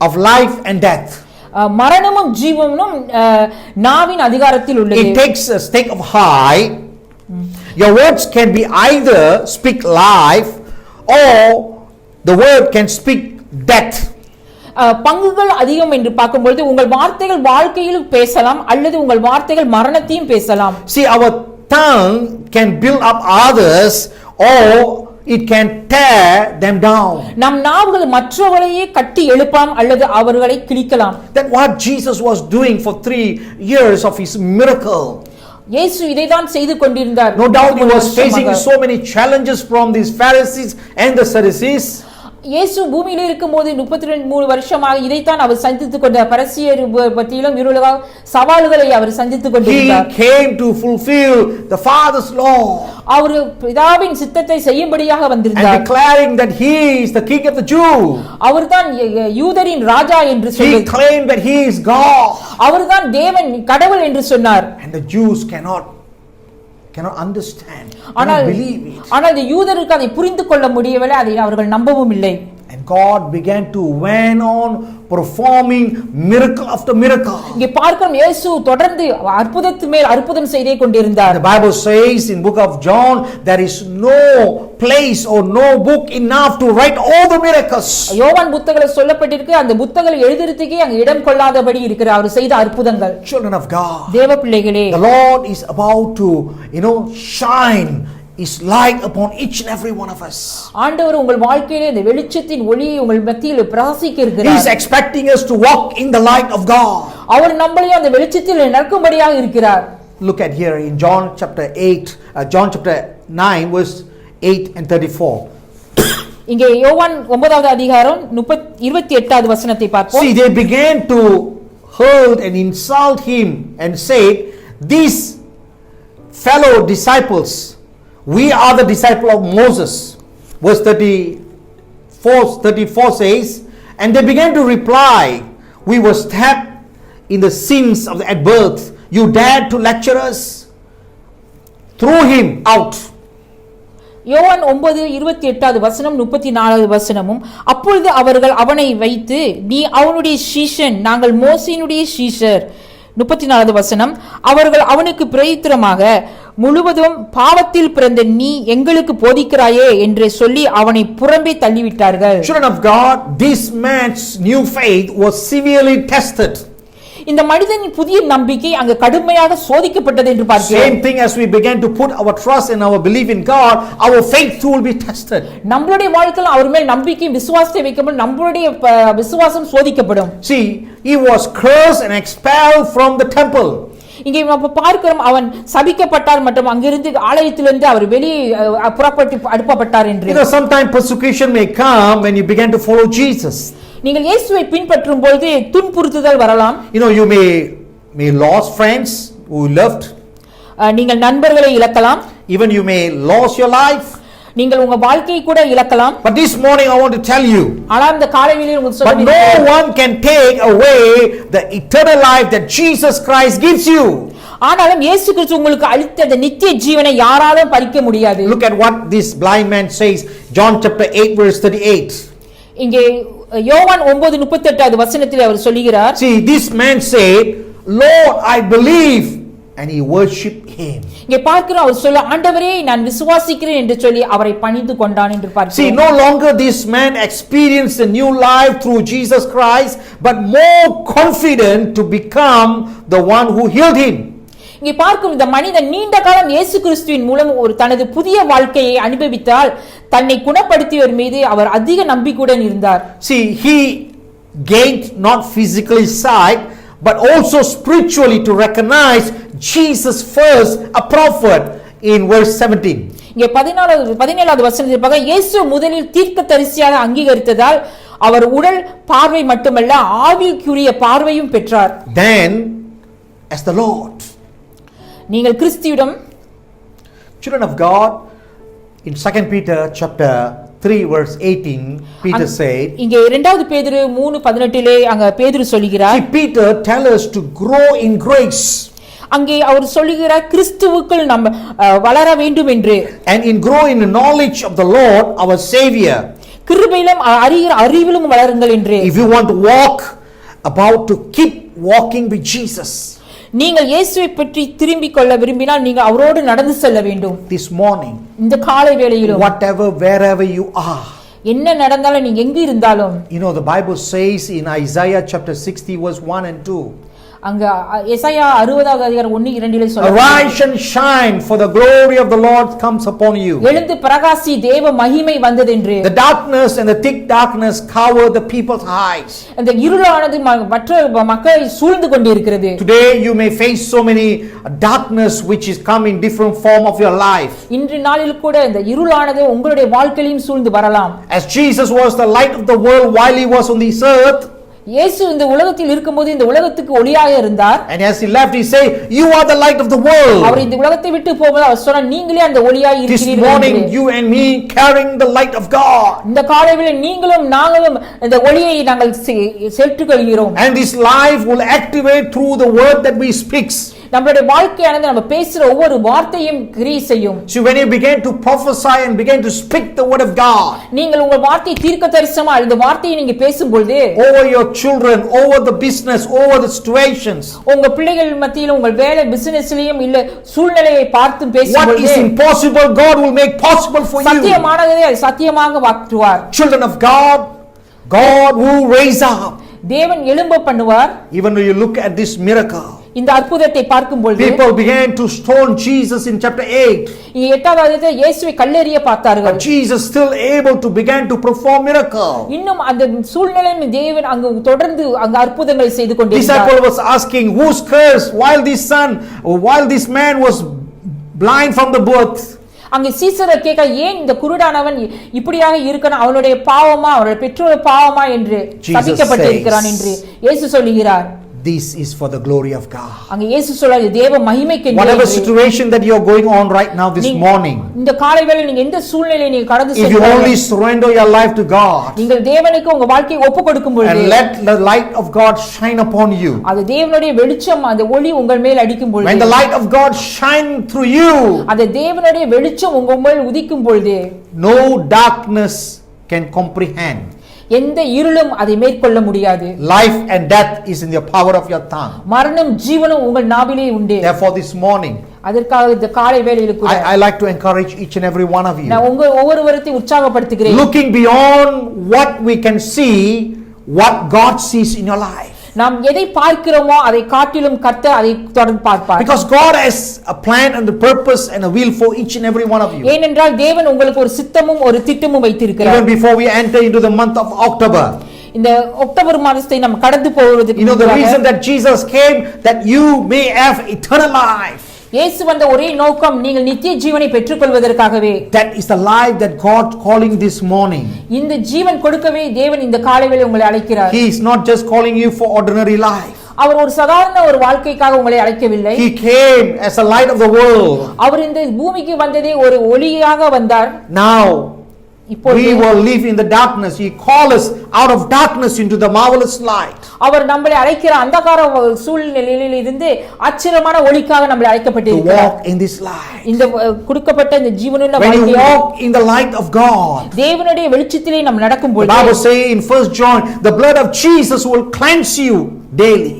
of life and death. மரணமும் ஜீவனும் நாவின் அதிகாரத்தில் உள்ளது. It takes a stake of high. Your words can be either speak life or the word can speak death. பங்குகள் அதிகம் என்று பார்க்கும்போது உங்கள் வார்த்தைகள் வாழ்க்கையிலும் பேசலாம் அல்லது உங்கள் வார்த்தைகள் மரணத்தையும் பேசலாம். See, our tongue can build up others or it can tear them down. நம் நாவுகள் மற்றவர்களையே கட்டி எழுப்பலாம் அல்லது அவர்களை கிழிக்கலாம். That what Jesus was doing for 3 years of his miracle. இயேசு இதைதான் செய்து கொண்டிருந்தார். No doubt he was facing so many challenges from these Pharisees and the Sadducees. இயேசு பூமியில இருக்கும்போது 33 வருஷமாக இதைத்தான் அவர் சந்தித்துக் கொண்டார். பரிசேயர் பற்றியும் இருளக சவால்களை அவர் சந்தித்துக் கொண்டிருந்தார். He came to fulfill the Father's law. அவர் பிதாவின் சித்தத்தை செய்யும்படியாக வந்திருந்தார். And declaring that he is the king of the Jews. அவர்தான் யூதரின் ராஜா என்று சொல்லி He claimed that he is God. அவர்தான் தேவன், கடவுள் என்று சொன்னார். And the Jews cannot understand, ஆனால் believe it. ஆனால் இந்த யூதருக்கு அதை புரிந்து கொள்ள முடியவில்லை, அதை அவர்கள் நம்பவும் இல்லை. And God began to went on performing miracle after miracle. இங்கே பார்க்கிறோம், இயேசு தொடர்ந்து அற்புதத்து மேல் அற்புதம் செய்தே கொண்டிருந்தார். The Bible says in book of John, there is no place or no book enough to write all the miracles. யோவான் புத்தகத்தில் சொல்லப்பட்டிருக்கு, அந்த புத்தகங்களை எழுதுறதுக்கே அங்க இடம் கொள்ளாதபடி இருக்கிற அவர் செய்த அற்புதங்கள். Children of God, தேவ பிள்ளைகளே, the Lord is about to shine His light upon each and every one of us. ஆண்டவர் உங்கள் வாழ்க்கையிலே இந்த வெளிச்சத்தின் ஒளியை உங்கள் மத்தியில் பிரகாசிக்க He is இருக்கிறார். expecting us to walk in the light of God. அவர் நம்மளை அந்த வெளிச்சத்தில் நடக்கும்படியாக இருக்கிறார். Look at here in John chapter 9 verse 8 and 34. இங்கே யோவான் 9வது அதிகாரம் 28வது வசனத்தை பார்ப்போம். See, they began to hurt and insult him and said, these fellow disciples, we are the disciple of Moses. Verse 34 says, and they began to reply, we were stabbed in the sins at birth. You dared to lecture us? Throw him out. யோவான் 9:28வது வசனம் 34வது வசனமும், அப்பொழுது அவர்கள் அவனை வைத்து, நீ அவனுடைய சீஷன், நாங்கள் மோசேயினுடைய சீஷர். 34வது வசனம், அவர்கள் அவனுக்கு பிரயுத்தரமாக, முழுவதும் பாவத்தில் பிறந்த நீ எங்களுக்கு போதிக்கிறாயே என்று சொல்லி அவனை புறம்பே தள்ளிவிட்டார்கள். Children of God, this man's new faith was severely tested. இந்த மனிதனின் புதிய நம்பிக்கை அங்கு கடுமையாக சோதிக்கப்பட்டது என்று பார்க்கிறோம். Same thing as we began to put our trust and our belief in God, our faith too will be tested. நம்மளுடைய வாழ்க்கையில் அவர் மேல் நம்பிக்கை விசுவாசத்தை வைக்கும்போது நம்மளுடைய விசுவாசம் சோதிக்கப்படும். See, he was cursed and expelled from the temple. இங்கே நம்ம பார்க்கிறோம் அவன் சபிக்கப்பட்டார் மற்றும் அங்கிருந்து ஆலயத்திலிருந்து அவர் வெளியே புறப்பட்டு அனுப்பப்பட்டார் என்று. You know, sometimes persecution may come when you begin to follow Jesus. நீங்கள் இயேசுவை பின்பற்றும் பொழுது துன்புறுத்துதல் வரலாம். You know, you may lose friends who loved. நீங்கள் நண்பர்களை இழக்கலாம். Even you may lose your life. நீங்கள் உங்க வாழ்க்கையை கூட இழக்கலாம். But this morning I want to tell you, ஆனால் இந்த காலையிலே உங்களுக்கு but சொல்ல no one can take away the eternal life that Jesus Christ gives you. ஆனாலும் இயேசு கிறிஸ்து உங்களுக்கு அளித்த அந்த நித்திய ஜீவனை யாராலும் பறிக்க முடியாது. Look at what this blind man says, John chapter 8 verse 38. இங்கே யோவான் 9:38 வசனத்தில் அவர் சொல்கிறார். See, this man said, Lord, I believe, and he worshipped him. இங்கே பார்க்கிறோம் அவர் சொல்ல ஆண்டவரே நான் விசுவாசிக்கிறேன் என்று சொல்லி அவரை பணிந்து கொண்டான் என்று பார்க்கிறோம். See, no longer this man experienced a new life through Jesus Christ, but more confident to become the one who healed him. இங்கே பார்க்கும் இந்த மனிதன் நீண்ட காலம் இயேசு கிறிஸ்துவின் மூலம் ஒரு தனது புதிய வாழ்க்கையை அனுபவித்தால் தன்னை குணப்படுத்தியவர் மீது அவர் அதிக நம்பிக்கையுடன் இருந்தார். See, he gained not physically sight, but also spiritually to recognize Jesus first, a prophet, in verse 17. இங்கே 17வது வசனத்தில் பார்க்க இயேசு முதலில் தீர்க்கதரிசியாக அங்கீகரித்ததால் அவர் உடல் பார்வை மட்டுமல்ல ஆவிக்குரிய பார்வையும் பெற்றார். Then, as the Lord, நீங்கள் கிறிஸ்துவிடம், children of God, in 2 Peter chapter 3 verse 18, Peter said, இங்கே 2 பேதுரு 3:18 அங்க பேதுரு சொல்கிறார். See, Peter tell us to grow in grace. அங்கே அவர் சொல்கிறார் கிறிஸ்துவுக்குள் நம்ம வளர வேண்டும் என்று. And in grow in the knowledge of the Lord our Savior. கிருபையிலும் அறிவிலும் வளருங்கள் என்று. If you want to walk about to keep walking with Jesus, நீங்கள் இயேசுவை பற்றி திரும்பிக் கொள்ள விரும்பினால் நீங்கள் அவரோடு நடந்து செல்ல வேண்டும். this morning, இந்த காலை வேளையிலும் whatever wherever you are, என்ன நடந்தாலும் நீங்க எங்க இருந்தாலும், you know the Bible says in Isaiah chapter 60 verse 1 and 2, அங்க எசாயா 60வது அதிகாரம் 1-2 சொல்றார். arise and shine, for the glory of the Lord comes upon you. எழுந்து பிரகாசி, தேவ மகிமை வந்தது என்று. The darkness and the thick darkness cover the people's eyes. அந்த இருளானது மற்ற மக்களை சூழ்ந்து கொண்டிருக்கிறது. Today you may face so many darkness which is come in different form of your life. இன்று நாளில் கூட இந்த இருளானது உங்களுடைய வாழ்க்கையிலும் சூழ்ந்து வரலாம். As Jesus was the light of the world while he was on this earth, இயேசு இந்த உலகத்தில் இருக்கும்போது இந்த உலகத்துக்கு ஒளியாக இருந்தார். and as he left he said, you are the light of the world. அவர் இந்த உலகத்தை விட்டு போகும்போது அவர் சொன்னார் நீங்களே அந்த ஒளியாய் This இருக்கிறீர்கள். morning you and me carrying the light of God, இந்த காலையில் நீங்களும் நாங்களும் இந்த ஒளியை நாங்கள் செலுத்திக்கொள்கிறோம். and this life will activate through the word that we speaks. நம்மளுடைய வாழ்க்கையானது நம்ம பேசுற ஒவ்வொரு வார்த்தையும் கிரியை செய்யும். So when you begin to prophesy and begin to speak the word of God, நீங்கள் உங்கள் வார்த்தை தீர்க்கதரிசனமா இந்த வார்த்தையை நீங்க பேசும்போது over your children, over the business, over the situations, உங்க பிள்ளைகள் மத்தியில உங்கள் வேலை பிசினஸ்லயும் இல்ல சூழ்நிலையை பார்த்து what பேசும்போது is impossible God will make possible for you. சத்தியமானதை சத்தியமாக வாக்குவார். Children of God, God will raise up. தேவன் எழும்ப பண்ணுவார். Even when you look at this miracle, இந்த அற்புதத்தை பார்க்கும்போது people began to stone Jesus in chapter 8. இங்கே 8வது அதிகாரத்தில் இயேசுவை கல்லெறிய பார்த்தார்கள். But Jesus still able to begin to perform miracle. இன்னும் அந்த சூழ்நிலையில் தேவன் அங்கு தொடர்ந்து அங்கு அற்புதங்களை செய்து கொண்டிருந்தார். Disciple was asking, whose curse while this man was blind from the birth? அங்கே சீசர் கேட்க ஏன் இந்த குருடானவன் இப்படியாக இருக்கணும், அவனுடைய பாவமா அவருடைய பெற்றோர் பாவமா என்று சபிக்கப்பட்டிருக்கிறான் என்று இயேசு சொல்லுகிறார். This is for the glory of God. அங்கே இயேசு சொல்றாரு தேவ மகிமைக்கு. Whatever situation that you are going on right now this morning, இந்த காலை வேளையில் நீங்க எந்த சூழ்நிலையை நீங்க கடந்து if you only surrender your life to God நீங்கள் தேவனுக்கு உங்க வாழ்க்கையை ஒப்புக்கொடுக்கும் பொழுது and let the light of God shine upon you, அது தேவனுடைய வெளிச்சம் அந்த ஒளி உங்கள் மேல் அடிக்கும் பொழுது, when the light of God shine through you, அந்த தேவனுடைய வெளிச்சம் உங்க மேல் உதிக்கும் பொழுது no darkness can comprehend. எந்த இருளும் அதை மேற்கொள்ள முடியாது. Life and death is in the power of your tongue. மரணம் ஜீவனும் உங்கள் நாவிலே உண்டு. Therefore this morning அதற்காக இந்த காலை வேளையில் கூட I like to encourage each and every one of you, நான் உங்க ஒவ்வொருவரையும் உற்சாகப்படுத்துகிறேன். looking beyond what we can see, what God sees in your life. நாம் எதை பார்க்கிறோமோ அதை காட்டிலும் கர்த்தர் அதை தொடர்ந்து பார்ப்பார். Because God has a plan and a purpose and a will for each and every one of you. ஏனென்றால் தேவன் உங்களுக்கு ஒரு சித்தமும் ஒரு திட்டமும் வைத்திருக்கிறார். Even before we enter into the month of October, இந்த அக்டோபர் மாதத்தை நாம் கடந்து போவதற்கு the reason that Jesus came, that you may have eternal life. இயேசு வந்த ஒரே நோக்கம் நீங்கள் நித்திய ஜீவனை பெற்றுக்கொள்வதற்காகவே. That is the life that God calling this morning. இந்த ஜீவன் கொடுக்கவே தேவன் இந்த காலைவேளை உங்களை அழைக்கிறார். He is not just calling you for ordinary life. அவர் ஒரு சாதாரண ஒரு வாழ்க்கைக்காக உங்களை அழைக்கவில்லை. He came as a light of the world. அவர் இந்த பூமிக்கு வந்ததே ஒரு ஒளியாக வந்தார். Now இப்போது we will live in the darkness. He called us out of darkness into the marvelous light. அவர் நம்மை அழைக்கிற அந்தகார சூழ்நிலையில் இருந்து ஆச்சரியமான ஒளிக்காக நம்மை To அழைக்கப்பட்டிருக்கிறார். walk in this light. இந்த கொடுக்கப்பட்ட இந்த ஜீவனுள்ள When you வாழ்க்கையில் walk in the light of God, தேவனுடைய வெளிச்சத்திலே நாம் the நடக்கும்போது Bible says in 1 John, the blood of Jesus will cleanse you daily.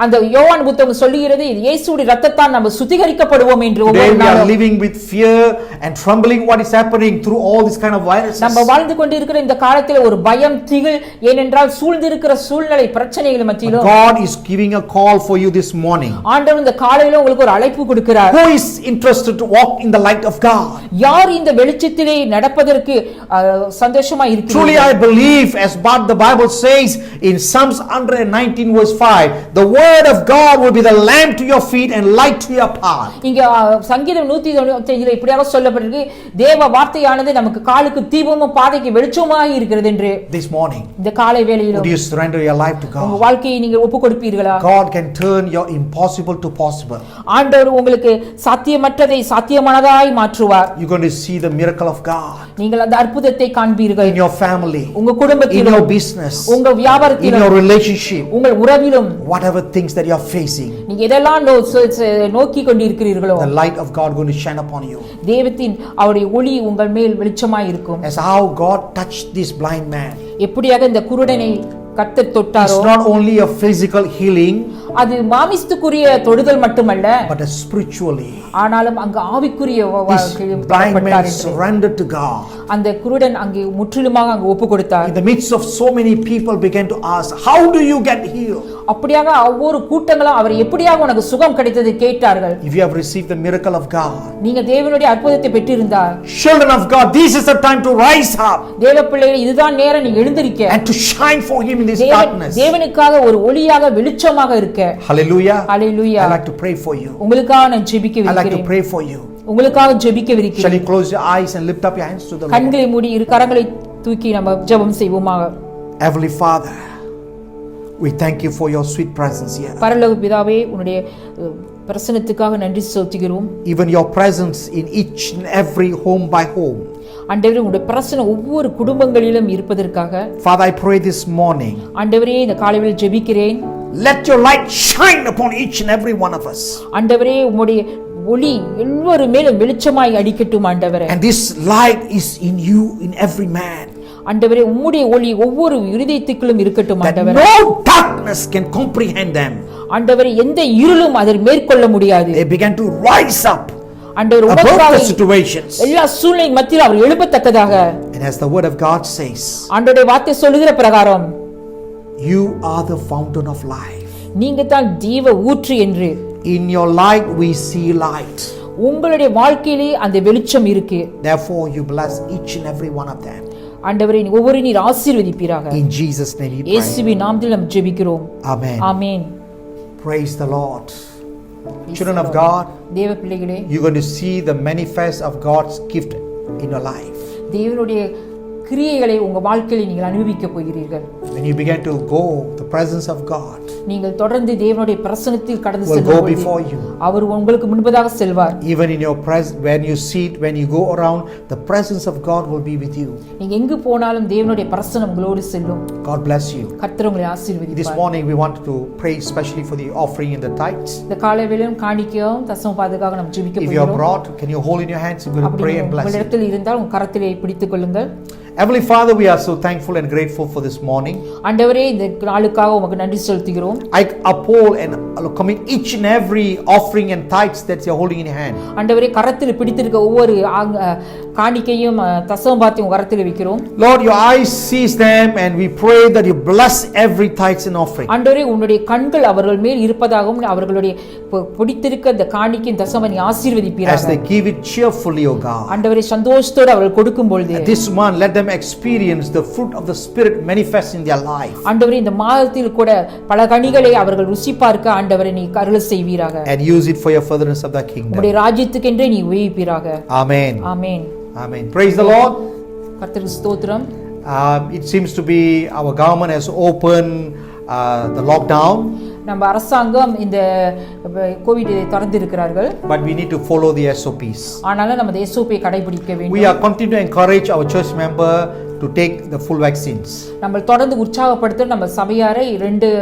அந்த யோவான் புத்தகம் சொல்லுகிறது இயேசுவுடைய இரத்தத்தால் நாம் சுத்திகரிக்கப்படுவோம் என்று Today ஒவ்வொரு we are நாளும். living with fear and trembling what is happening through all this kind of viruses. நம்ம வாழ்ந்து கொண்டிருக்கிற இந்த காலத்தில் ஒரு பயம் திகில் ஏனென்றால் சூழ்ந்திருக்கிற சூழ்நிலை பிரச்சனைகள் மத்தியிலும் God is giving a call for you this morning. ஆண்டவர் இந்த காலையில உங்களுக்கு ஒரு அழைப்பு கொடுக்கிறார். Who is interested to walk in the light of God? யார் இந்த வெளிச்சத்திலே நடப்பதற்கு சந்தோஷமா Truly இருக்கிறீர்கள்? I believe, as what the Bible says in Psalms 119 verse 5, the word of God will be the lamp to your feet and light to your path. இங்க சங்கீதம் 195 இப்படியாக சொல்லப்பட்டிருக்கு தேவ வார்த்தையானது நமக்கு காலுக்கு தீபமும் பாதைக்கு வெளிச்சமாய் இருக்கிறது என்று. This morning, இந்த காலை வேளையிலும் would you surrender your life to உங்க God? வாழ்க்கையை நீங்க ஒப்பு கொடுப்பீர்களா? God can turn your impossible to possible. ஆண்டவர் உங்களுக்கு சாத்தியமற்றதை சாத்தியமானதாய் மாற்றுவார். You're going to see the miracle of God நீங்கள் அந்த அற்புதத்தை காண்பீர்கள். in your family, உங்க in குடும்பத்திலும் your business, உங்க in வியாபாரத்திலும் your relationship, உங்கள் உறவிலும் whatever things that you are facing, நீங்க எதெல்லாம் நோக்கி கொண்டிருக்கிறீர்களோ the light of God going to shine upon you. தேவத்தின் அவருடைய ஒளி உங்கள் மேல் வெளிச்சமாய் இருக்கும். As how God touched this blind man. எப்படியாக இந்த குருடனை கர்த்தர் தொட்டாரோ It's not only a physical healing, அது மாமிஸ்துக்குரிய தொடுதல் மட்டுமல்ல but a spiritually. ஆனாலும் அங்கு ஆவிக்குரிய This வாழ்க்கையும் blind man தொடப்பட்டார் என்று. surrendered to God. அந்த குருடன் அங்கே முற்றிலுமாக அங்கு ஒப்பு கொடுத்தார். In the midst of so many people began to ask, how do you get healed? அப்படியாக ஒவ்வொரு கூட்டங்களும் அவர் எப்படியாக உனக்கு சுகம் கிடைத்தது கேட்டார்கள். If you have received the miracle of God, நீங்க தேவனுடைய அற்புதத்தை பெற்றிருந்தால் children of God, this is the time to rise up தேவ பிள்ளைகள் இதுதான் நேரம் நீ எழுந்திருக்க and to shine for Him in this darkness. தேவனுக்காக ஒரு ஒளியாக வெளிச்சமாக இருக்க. Hallelujah. Hallelujah. I like to pray for you. உங்களுக்காக நான் ஜெபிக்க I like to விரும்புகிறேன். pray for you. உங்களுக்காக ஜெபிக்க Shall விரும்புகிறேன். you close your eyes and lift up your hands to the Lord? கண்களை மூடி இரு கரங்களை தூக்கி நம்ம ஜெபம் செய்வோமாக. Heavenly Father, we thank you for your sweet presence here. பரலோக பிதாவே உன்னுடைய பிரசன்னத்துக்காக நன்றி செலுத்துகிறோம். Even your presence in each and every home by home. ஆண்டவரே உங்களுடைய பிரசன்னம் ஒவ்வொரு குடும்பங்களிலும் இருப்பதற்காக Father, I pray this morning, ஆண்டவரே இந்த காலையில் ஜெபிக்கிறேன். let your light shine upon each and every one of us. ஆண்டவரே உம்முடைய ஒளி எல்லோரு மேலும் வெளிச்சமாய் அடிக்கட்டும் ஆண்டவரே. And this light is in you, in every man. ஆண்டவரே உம்முடைய ஒளி ஒவ்வொரு இருதயத்துக்குள்ளும் இருக்கட்டும் That ஆண்டவரே. no darkness can comprehend them. ஆண்டவரே எந்த இருளும் அதை மேற்கொள்ள முடியாது. They began to rise up ஆண்டவர் above the உங்களுக்காக situations. எல்லா சூழ்நிலை மத்தியில் அவர் எழும்பத்தக்கதாக And as the word of God says, ஆண்டவருடைய வார்த்தை சொல்லுகிற பிரகாரம் you are the fountain of life. நீங்க தான் ஜீவ ஊற்று என்று. In your light we see light. உங்களுடைய வாழ்க்கையிலே அந்த வெளிச்சம் இருக்கு. Therefore you bless each and every one of them. ஆண்டவரே ஒவ்வொரு நீர் ஆசீர்வதிப்பீராக. In Jesus' name we pray. இயேசுவின் நாமத்தில் நாம் ஜெபிக்கிறோம். Amen. Amen. Praise the Lord. Children of God, தேவ பிள்ளைகளே you're going to see the manifest of God's gift in your life. தேவனுடைய கிரியைகளை உங்க வாழ்க்கையில் நீங்கள் அனுபவிக்க போகிறீர்கள். When you begin to go, the presence of God நீங்கள் தொடர்ந்து தேவனுடைய பிரசன்னத்தில் கடந்து will go செல்லும்போது before you. அவர் உங்களுக்கு முன்பதாக செல்வார். Even in your presence, when you sit, when you go around, the presence of God will be with you. நீங்க எங்கு போனாலும் தேவனுடைய பிரசன்னம் உங்களோடு செல்லும். God bless you. கர்த்தர் உங்களை This ஆசீர்வதிப்பார். morning we want to pray especially for the offering and the tithes. இந்த காலைவேளையிலும் காணிக்கையும் தசம பாதுகாக நாம் ஜெபிக்க If you are போகிறோம். brought, can you hold in your hands? You're going to அப்படி pray and bless it. உங்களிடத்தில் இருந்தால் உங்க கரத்திலே பிடித்துக் கொள்ளுங்கள். Heavenly Father, we are so thankful and grateful for this morning. ஆண்டவரே இந்த நாளுக்காக உமக்கு நன்றி செலுத்துகிறோம். I uphold and commit each and every offering and tithes that you are holding in your hand. ஆண்டவரே கரத்தில் பிடித்திருக்க ஒவ்வொரு காணிக்கையும் தசமபாத்தையும் கரத்தில் வைக்கிறோம். Lord, your eyes sees them and we pray that you bless every tithes and offering. ஆண்டவரே உன்னுடைய கண்கள் அவர்கள் மேல் இருப்பதாகவும் அவர்களுடைய பிடித்திருக்க இந்த காணிக்கையின் தசமனை ஆசீர்வதிப்பீராக. As they give it cheerfully, O God. ஆண்டவரே சந்தோஷத்தோடு அவர்கள் கொடுக்கும் பொழுது This month let them experience the fruit of the Spirit manifest in their life. ஆண்டவரே இந்த மாதத்தில் கூட பல கனிகளை அவர்கள் ருசி பார்க்க ஆண்டவரே நீ அருள் செய்வீராக. And use it for your furtherance of the kingdom. உம்முடைய ராஜ்யத்துக்கென்றே நீ உபயோகிப்பீராக. Amen. Amen. Amen. Praise the Lord. கர்த்தருக்கு ஸ்தோத்திரம். It seems to be our government has opened the lockdown. நம்ம அரசாங்கம் இந்த கோவிட் திறந்து இருக்கிறார்கள். But we need to follow the SOPs. ஆனாலும் நம்ம SOP கடைபிடிக்க வேண்டும். We are continuing to encourage our church member to take the full vaccines. நம்ம தொடர்ந்து உற்சாகப்படுத்த நம்ம சபையாரை 2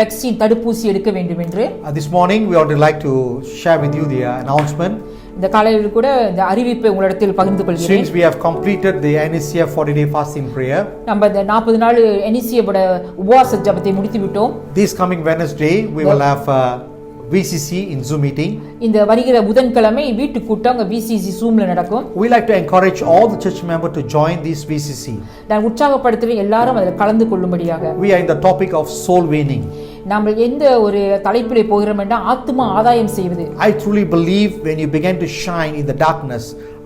வேக்சின் தடுப்பூசி எடுக்க வேண்டும் என்று. This morning we would like to share with you the announcement. இந்த காலையில் கூட இந்த அறிவிப்பை உங்களிடத்தில் பகிர்ந்து கொள்கிறேன். Since we have completed the NECF 40-day fasting prayer, நம்ம இந்த 40 நாள் NECF உபவாச ஜெபத்தை முடித்து விட்டோம். This coming Wednesday we will have VCC in Zoom meeting. இந்த வருகிற புதன்கிழமை வீட்டு கூட்டம் VCC Zoomல நடக்கும். We like to encourage all the church member to join this VCC. நான் உற்சாகப்படுத்துறேன் எல்லாரும் அதில் கலந்து கொள்ளும்படியாக. We are in the topic of soul winning. நாம் எந்த ஒரு தலைப்பிலே போகிறோம் என்றால் ஆத்தும ஆதாயம் செய்வது. I truly believe when you begin to shine in the darkness,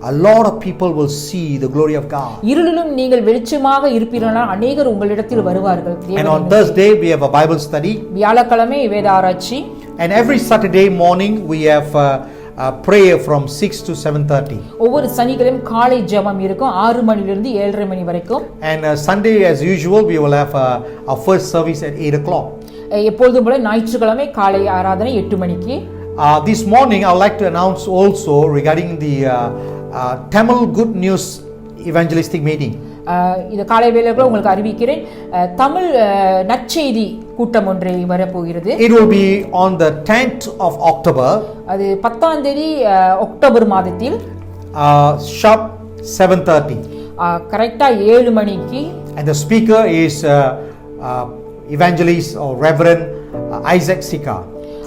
a lot of people will see the glory of God. இருளிலும் நீங்கள் வெளிச்சமாக இருப்பீர்களானால் அநேகர் உங்களிடத்தில் வருவார்கள். And on Thursday we have a Bible study. வியாழக்கிழமை வேத ஆராய்ச்சி. And every Saturday morning we have prayer from 6 to 7:30. ஒவ்வொரு சனிக்கிழமையும் காலை ஜெபம் இருக்கும் 6 மணியிலிருந்து 7:30 மணி வரைக்கும். And Sunday as usual we will have our first service at 8 o'clock. எப்பொழுதும் போல ஞாயிற்றுக்கிழமை காலை ஆராதனை 8 மணிக்கு. This morning I would like to announce also regarding the Tamil Good News evangelistic meeting. இந்த காலை வேளையில உங்களுக்கு அறிவிக்கிறேன் தமிழ் நற்செய்தி கூட்டம் ஒன்றை வரப்போகிறது. It will be on the 10th of October. அது 10ஆம் தேதி அக்டோபர் மாதத்தில் sharp 7:30. கரெக்ட்டா 7 மணிக்கு. And the speaker is evangelist or Reverend Isaac Sika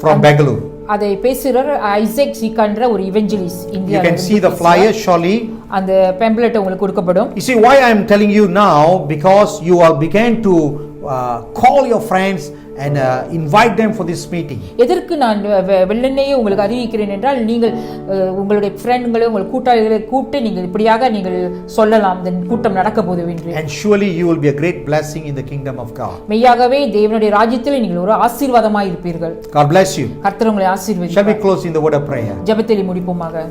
from Bangalore. அதை பேசுறார் ஐசக் சிகான்ற ஒரு இவெஞ்சலிஸ்ட் India. You can see the flyer surely. அந்த பெம்ப்ளெட் உங்களுக்கு கொடுக்கப்படும். You see why I am telling you now, because you all began to call your friends and invite them for this meeting. எதற்கு நான் வெள்ளனையே உங்களுக்கு அறிவிக்கிறேன் என்றால் நீங்கள் உங்களுடைய ஃப்ரெண்ட்களை உங்கள் கூட்டாளிகளை கூப்பிட்டு நீங்கள் இப்படியாக நீங்கள் சொல்லலாம் இந்த கூட்டம் நடக்க போகுது என்று. And surely you will be a great blessing in the kingdom of God. மெய்யாகவே தேவனுடைய ராஜ்யத்தில் நீங்கள் ஒரு ஆசீர்வாதமாய் இருப்பீர்கள். God bless you. கர்த்தர் உங்களை ஆசீர்வதிப்பார். Shall we close in the word of prayer? ஜெபத்தில் முடிப்போமாக.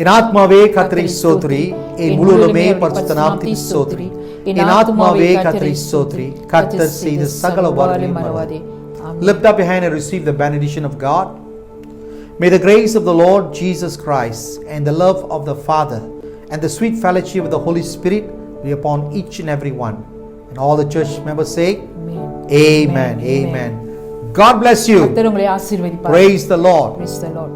என் ஆத்மாவே கர்த்தரை ஸ்தோத்திரி, என் முழுவதுமே பரிசுத்த நாமத்தை ஸ்தோத்திரி. என் ஆத்மாவே கர்த்தரை ஸ்தோத்திரி, கர்த்தர் செய்த சகல உபகாரங்களையும் மறவாதே. Lift up your hand and receive the benediction of God. May the grace of the Lord Jesus Christ and the love of the Father and the sweet fellowship of the Holy Spirit be upon each and every one. And all the church members say, Amen. Amen. God bless you. கர்த்தர் உங்களை ஆசீர்வதிப்பார். Praise the Lord. Praise the Lord.